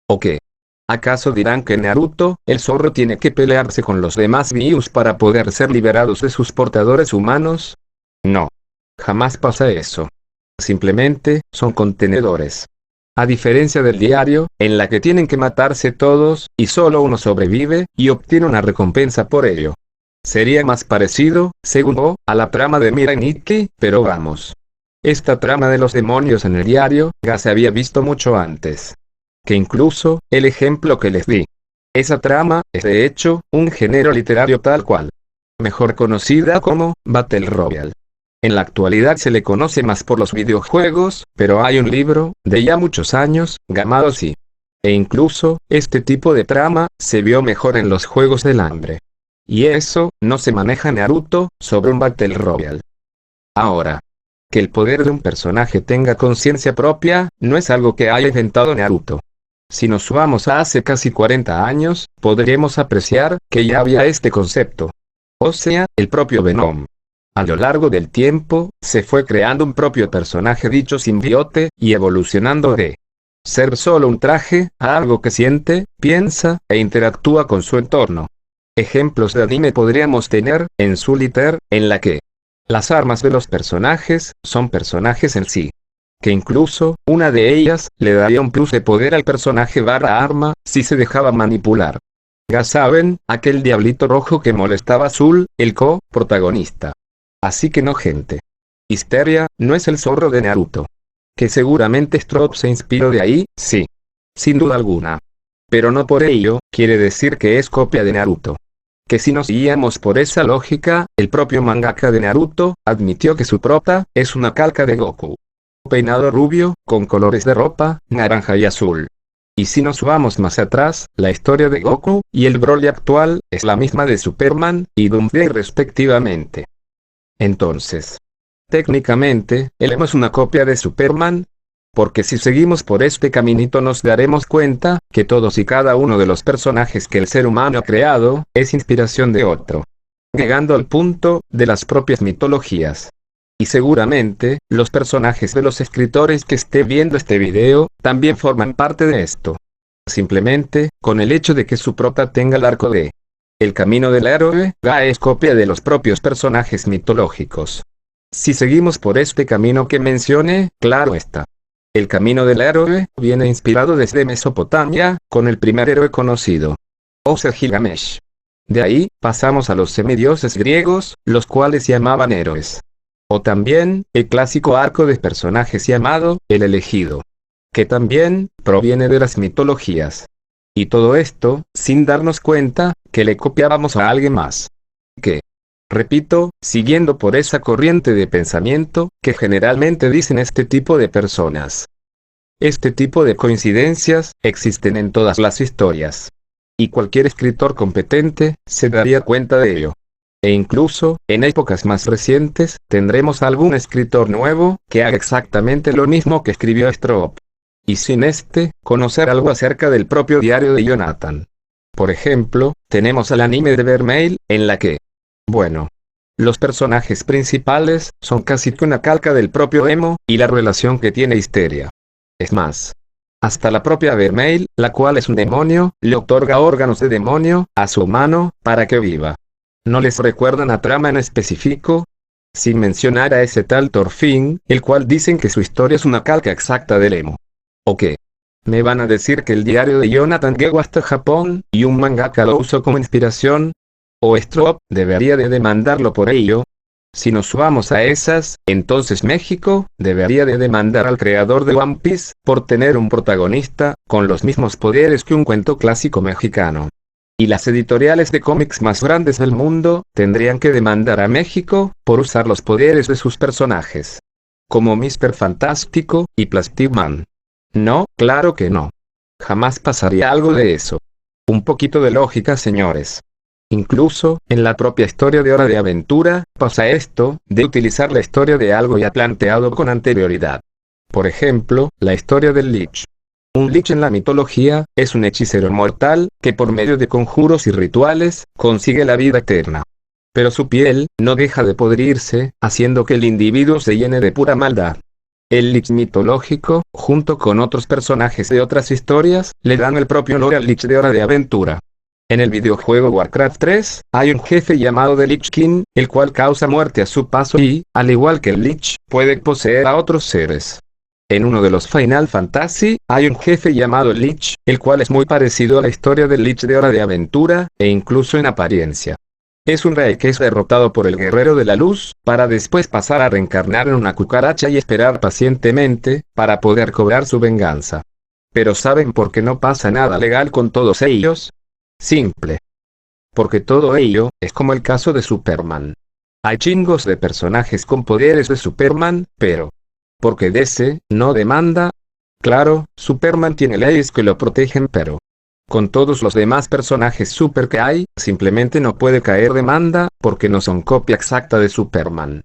¿O qué? ¿Acaso dirán que Naruto, el zorro tiene que pelearse con los demás Bius para poder ser liberados de sus portadores humanos? No. Jamás pasa eso. Simplemente, son contenedores. A diferencia del diario, en la que tienen que matarse todos, y solo uno sobrevive, y obtiene una recompensa por ello. Sería más parecido, según yo, a la trama de Mirai Nikki, pero vamos. Esta trama de los demonios en el diario, ya se había visto mucho antes. que incluso, el ejemplo que les di. Esa trama es de hecho, un género literario tal cual. Mejor conocida como Battle Royale. En la actualidad se le conoce más por los videojuegos, pero hay un libro, de ya muchos años, llamado así. E incluso, este tipo de trama, se vio mejor en los Juegos del Hambre. Y eso, no se maneja en Naruto, sobre un Battle Royale. Ahora, que el poder de un personaje tenga conciencia propia, no es algo que haya inventado Naruto. Si nos subamos a hace casi 40 años, podremos apreciar, que ya había este concepto. O sea, el propio Venom. A lo largo del tiempo, se fue creando un propio personaje dicho simbiote, y evolucionando de ser solo un traje, a algo que siente, piensa, e interactúa con su entorno. Ejemplos de anime podríamos tener, en Solitaire, en la que las armas de los personajes, son personajes en sí. Que incluso, una de ellas, le daría un plus de poder al personaje barra arma, si se dejaba manipular. Ya saben, aquel diablito rojo que molestaba a Azul, el co-protagonista. Así que no, gente. Histeria, no es el zorro de Naruto. Que seguramente Strop se inspiró de ahí, sí. Sin duda alguna. Pero no por ello, quiere decir que es copia de Naruto. Que si nos guiamos por esa lógica, el propio mangaka de Naruto, admitió que su prota, es una calca de Goku. Peinado rubio, con colores de ropa, naranja y azul. Y si nos vamos más atrás, la historia de Goku, y el Broly actual, es la misma de Superman, y Doomsday respectivamente. Entonces, técnicamente, el emo es una copia de Superman. Porque si seguimos por este caminito nos daremos cuenta, que todos y cada uno de los personajes que el ser humano ha creado, es inspiración de otro. Llegando al punto, de las propias mitologías. Y seguramente, los personajes de los escritores que esté viendo este video, también forman parte de esto. Simplemente, con el hecho de que su prota tenga el arco de el camino del héroe, ya es copia de los propios personajes mitológicos. Si seguimos por este camino que mencioné, claro está. El camino del héroe, viene inspirado desde Mesopotamia, con el primer héroe conocido. O sea, Gilgamesh. De ahí, pasamos a los semidioses griegos, los cuales llamaban héroes. O también, el clásico arco de personajes llamado, el elegido. Que también, proviene de las mitologías. Y todo esto, sin darnos cuenta, que le copiábamos a alguien más. Que, repito, siguiendo por esa corriente de pensamiento, que generalmente dicen este tipo de personas. Este tipo de coincidencias, existen en todas las historias. Y cualquier escritor competente, se daría cuenta de ello. E incluso, en épocas más recientes, tendremos algún escritor nuevo, que haga exactamente lo mismo que escribió Strop. Y sin conocer algo acerca del propio diario de Jonathan. Por ejemplo, tenemos al anime de Vermeil, en la que, bueno, los personajes principales, son casi que una calca del propio emo, y la relación que tiene Histeria. Es más, hasta la propia Vermeil, la cual es un demonio, le otorga órganos de demonio, a su humano, para que viva. ¿No les recuerdan a trama en específico? Sin mencionar a ese tal Thorfinn, el cual dicen que su historia es una calca exacta del emo. ¿O qué? ¿Me van a decir que el diario de Jonathan llegó hasta Japón, y un mangaka lo usó como inspiración? ¿O Strop debería de demandarlo por ello? Si nos subamos a esas, entonces México, debería de demandar al creador de One Piece, por tener un protagonista, con los mismos poderes que un cuento clásico mexicano. Y las editoriales de cómics más grandes del mundo, tendrían que demandar a México, por usar los poderes de sus personajes. Como Mr. Fantástico, y Plastic Man. No, claro que no. Jamás pasaría algo de eso. Un poquito de lógica, señores. Incluso, en la propia historia de Hora de Aventura, pasa esto, de utilizar la historia de algo ya planteado con anterioridad. Por ejemplo, la historia del Lich. Un Lich en la mitología, es un hechicero mortal, que por medio de conjuros y rituales, consigue la vida eterna. Pero su piel, no deja de podrirse, haciendo que el individuo se llene de pura maldad. El Lich mitológico, junto con otros personajes de otras historias, le dan el propio lore al Lich de Hora de Aventura. En el videojuego Warcraft 3, hay un jefe llamado The Lich King, el cual causa muerte a su paso y, al igual que el Lich, puede poseer a otros seres. En uno de los Final Fantasy, hay un jefe llamado Lich, el cual es muy parecido a la historia del Lich de Hora de Aventura, e incluso en apariencia. Es un rey que es derrotado por el Guerrero de la Luz, para después pasar a reencarnar en una cucaracha y esperar pacientemente, para poder cobrar su venganza. Pero ¿saben por qué no pasa nada legal con todos ellos? Simple. Porque todo ello es como el caso de Superman. Hay chingos de personajes con poderes de Superman, pero ¿por qué DC no demanda? Claro, Superman tiene leyes que lo protegen, pero con todos los demás personajes super que hay, simplemente no puede caer demanda, porque no son copia exacta de Superman.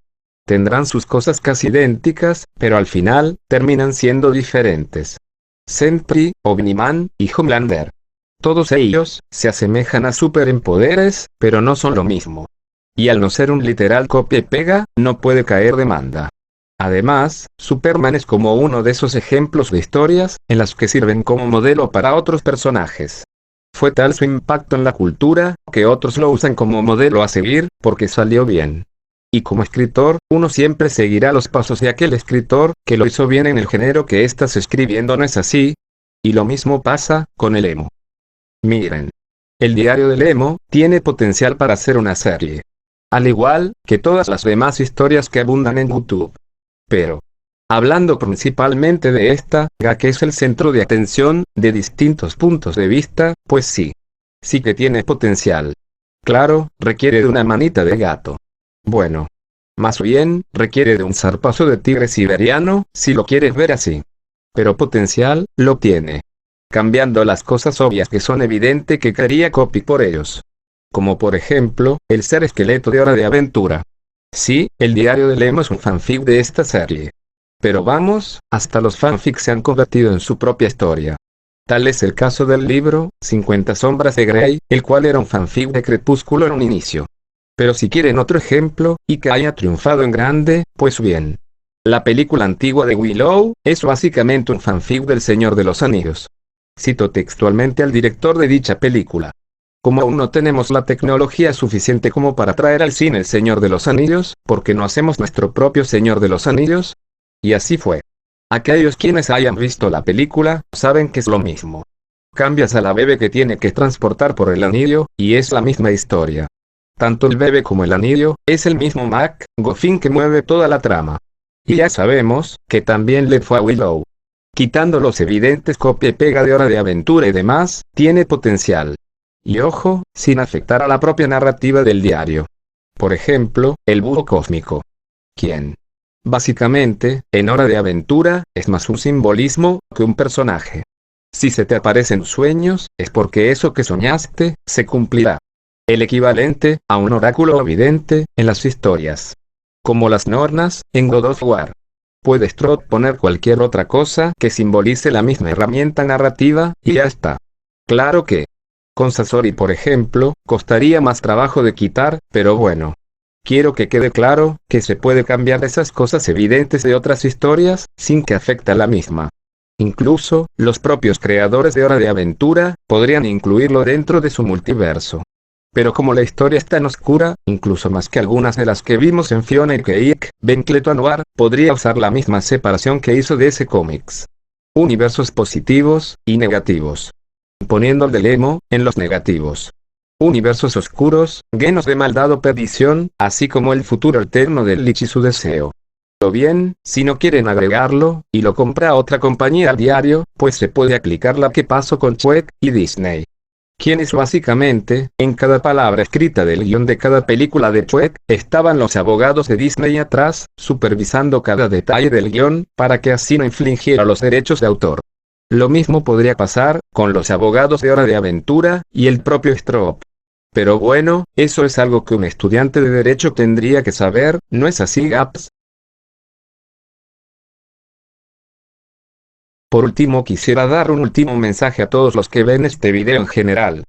Tendrán sus cosas casi idénticas, pero al final, terminan siendo diferentes. Sentry, Omni-Man y Homelander. Todos ellos se asemejan a Super en poderes, pero no son lo mismo. Y al no ser un literal copia y pega, no puede caer demanda. Además, Superman es como uno de esos ejemplos de historias, en las que sirven como modelo para otros personajes. Fue tal su impacto en la cultura, que otros lo usan como modelo a seguir, porque salió bien. Y como escritor, uno siempre seguirá los pasos de aquel escritor, que lo hizo bien en el género que estás escribiendo, ¿no es así? Y lo mismo pasa con el emo. Miren. El diario del emo tiene potencial para ser una serie. Al igual que todas las demás historias que abundan en YouTube. Pero, hablando principalmente de esta, ya que es el centro de atención, de distintos puntos de vista, pues sí. Sí que tiene potencial. Claro, requiere de una manita de gato. Bueno. Más bien, requiere de un zarpazo de tigre siberiano, si lo quieres ver así. Pero potencial, lo tiene. Cambiando las cosas obvias que son evidente que quería copy por ellos. Como por ejemplo, el ser esqueleto de Hora de Aventura. Sí, el diario del emo es un fanfic de esta serie. Pero vamos, hasta los fanfics se han convertido en su propia historia. Tal es el caso del libro, 50 sombras de Grey, el cual era un fanfic de Crepúsculo en un inicio. Pero si quieren otro ejemplo, y que haya triunfado en grande, pues bien. La película antigua de Willow, es básicamente un fanfic del Señor de los Anillos. Cito textualmente al director de dicha película. Como aún no tenemos la tecnología suficiente como para traer al cine El Señor de los Anillos, ¿por qué no hacemos nuestro propio Señor de los Anillos? Y así fue. Aquellos quienes hayan visto la película, saben que es lo mismo. Cambias a la bebé que tiene que transportar por el anillo, y es la misma historia. Tanto el bebé como el anillo, es el mismo MacGuffin que mueve toda la trama. Y ya sabemos, que también le fue a Willow. Quitando los evidentes copia y pega de Hora de Aventura y demás, tiene potencial. Y ojo, sin afectar a la propia narrativa del diario. Por ejemplo, el búho cósmico. ¿Quién? Básicamente, en Hora de Aventura, es más un simbolismo que un personaje. Si se te aparecen sueños, es porque eso que soñaste, se cumplirá. El equivalente a un oráculo o vidente, en las historias. Como las Nornas, en God of War. Puedes poner cualquier otra cosa que simbolice la misma herramienta narrativa, y ya está. Claro que con Sasori por ejemplo, costaría más trabajo de quitar, pero bueno. Quiero que quede claro, que se puede cambiar esas cosas evidentes de otras historias, sin que afecte a la misma. Incluso, los propios creadores de Hora de Aventura, podrían incluirlo dentro de su multiverso. Pero como la historia es tan oscura, incluso más que algunas de las que vimos en Fiona y Cake, Ben Cleto Noir, podría usar la misma separación que hizo DC Comics. Universos positivos, y negativos. Poniendo el del emo, en los negativos. Universos oscuros, llenos de maldad o perdición, así como el futuro alterno del Lich y su deseo. O bien, si no quieren agregarlo, y lo compra otra compañía al diario, pues se puede aplicar la que pasó con Shrek y Disney. Quienes básicamente, en cada palabra escrita del guión de cada película de Shrek, estaban los abogados de Disney atrás, supervisando cada detalle del guión, para que así no infringiera los derechos de autor. Lo mismo podría pasar, con los abogados de Hora de Aventura, y el propio Strop. Pero bueno, eso es algo que un estudiante de Derecho tendría que saber, ¿no es así, Gaps? Por último quisiera dar un último mensaje a todos los que ven este video en general.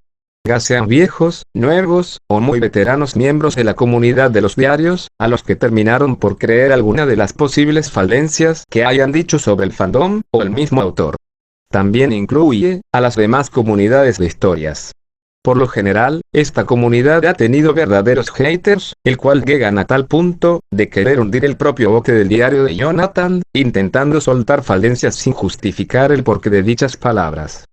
Ya sean viejos, nuevos, o muy veteranos miembros de la comunidad de los diarios, a los que terminaron por creer alguna de las posibles falencias que hayan dicho sobre el fandom, o el mismo autor. También incluye a las demás comunidades de historias. Por lo general, esta comunidad ha tenido verdaderos haters, el cual llegan a tal punto, de querer hundir el propio boque del diario de Jonathan, intentando soltar falencias sin justificar el porqué de dichas palabras.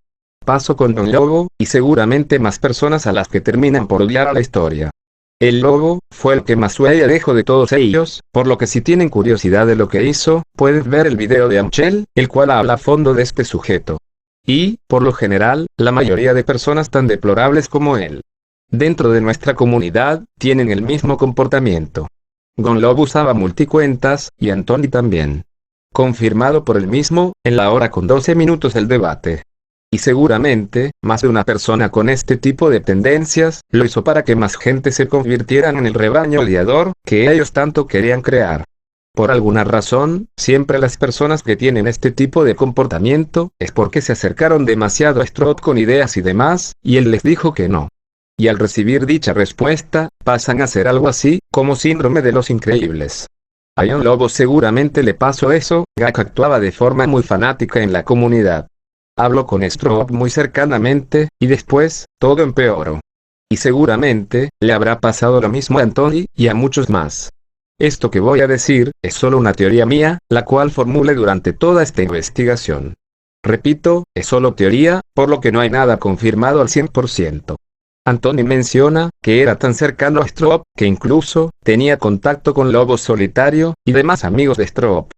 Paso con Don Lobo, y seguramente más personas a las que terminan por odiar a la historia. El Lobo, fue el que más huella dejó de todos ellos, por lo que si tienen curiosidad de lo que hizo, pueden ver el video de Amchel, el cual habla a fondo de este sujeto. Y, por lo general, la mayoría de personas tan deplorables como él, dentro de nuestra comunidad, tienen el mismo comportamiento. Gonlob usaba multicuentas, y Anthony también. Confirmado por él mismo, en la hora con 12 minutos del debate. Y seguramente, más de una persona con este tipo de tendencias, lo hizo para que más gente se convirtieran en el rebaño odiador, que ellos tanto querían crear. Por alguna razón, siempre las personas que tienen este tipo de comportamiento, es porque se acercaron demasiado a Stroop con ideas y demás, y él les dijo que no. Y al recibir dicha respuesta, pasan a ser algo así, como síndrome de los increíbles. A John Lobo seguramente le pasó eso, Gak actuaba de forma muy fanática en la comunidad. Habló con Stroop muy cercanamente, y después, todo empeoró. Y seguramente, le habrá pasado lo mismo a Anthony, y a muchos más. Esto que voy a decir, es solo una teoría mía, la cual formulé durante toda esta investigación. Repito, es solo teoría, por lo que no hay nada confirmado al 100%. Anthony menciona que era tan cercano a Stroop, que incluso, tenía contacto con Lobo Solitario, y demás amigos de Stroop.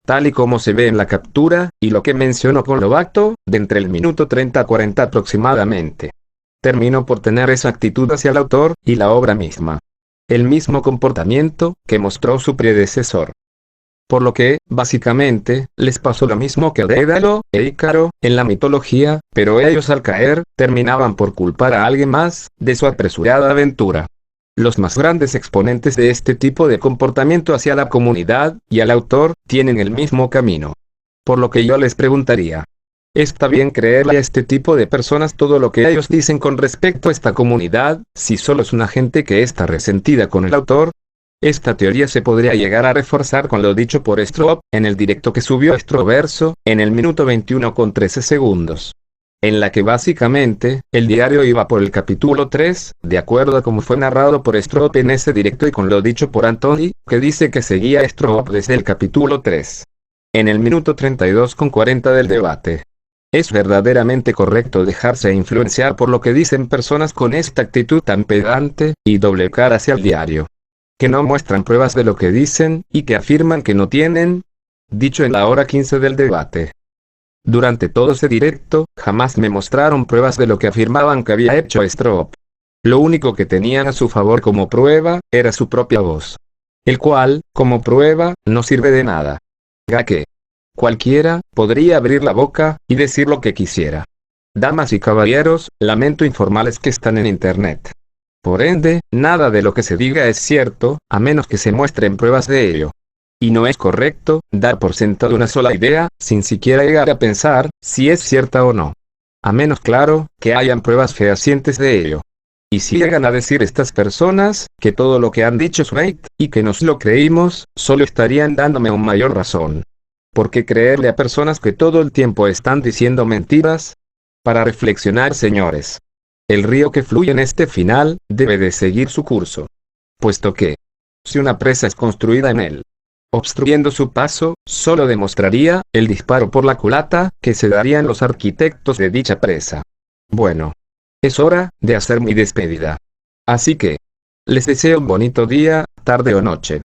Tal y como se ve en la captura, y lo que mencionó con Lobato, de entre el minuto 30 a 40 aproximadamente. Terminó por tener esa actitud hacia el autor, y la obra misma. El mismo comportamiento, que mostró su predecesor. Por lo que, básicamente, les pasó lo mismo que a Dédalo e Ícaro, en la mitología, pero ellos al caer, terminaban por culpar a alguien más, de su apresurada aventura. Los más grandes exponentes de este tipo de comportamiento hacia la comunidad, y al autor, tienen el mismo camino. Por lo que yo les preguntaría. ¿Está bien creerle a este tipo de personas todo lo que ellos dicen con respecto a esta comunidad, si solo es una gente que está resentida con el autor? Esta teoría se podría llegar a reforzar con lo dicho por Stroop, en el directo que subió Stroverso, en el minuto 21 con 13 segundos. En la que básicamente, el diario iba por el capítulo 3, de acuerdo a como fue narrado por Stroop en ese directo y con lo dicho por Anthony, que dice que seguía Stroop desde el capítulo 3. En el minuto 32 con 40 del debate. ¿Es verdaderamente correcto dejarse influenciar por lo que dicen personas con esta actitud tan pedante, y doble cara hacia el diario? Que no muestran pruebas de lo que dicen, y que afirman que no tienen. Dicho en la hora 15 del debate. Durante todo ese directo, jamás me mostraron pruebas de lo que afirmaban que había hecho Stroop. Lo único que tenían a su favor como prueba, era su propia voz. El cual, como prueba, no sirve de nada. Ya que cualquiera, podría abrir la boca, y decir lo que quisiera. Damas y caballeros, lamento informarles que están en internet. Por ende, nada de lo que se diga es cierto, a menos que se muestren pruebas de ello. Y no es correcto, dar por sentado una sola idea, sin siquiera llegar a pensar, si es cierta o no. A menos claro, que hayan pruebas fehacientes de ello. Y si llegan a decir estas personas, que todo lo que han dicho es fake, y que nos lo creímos, solo estarían dándome una mayor razón. ¿Por qué creerle a personas que todo el tiempo están diciendo mentiras? Para reflexionar, señores. El río que fluye en este final, debe de seguir su curso. Puesto que, si una presa es construida en él, obstruyendo su paso, solo demostraría, el disparo por la culata, que se darían los arquitectos de dicha presa. Bueno. Es hora, de hacer mi despedida. Así que, les deseo un bonito día, tarde o noche.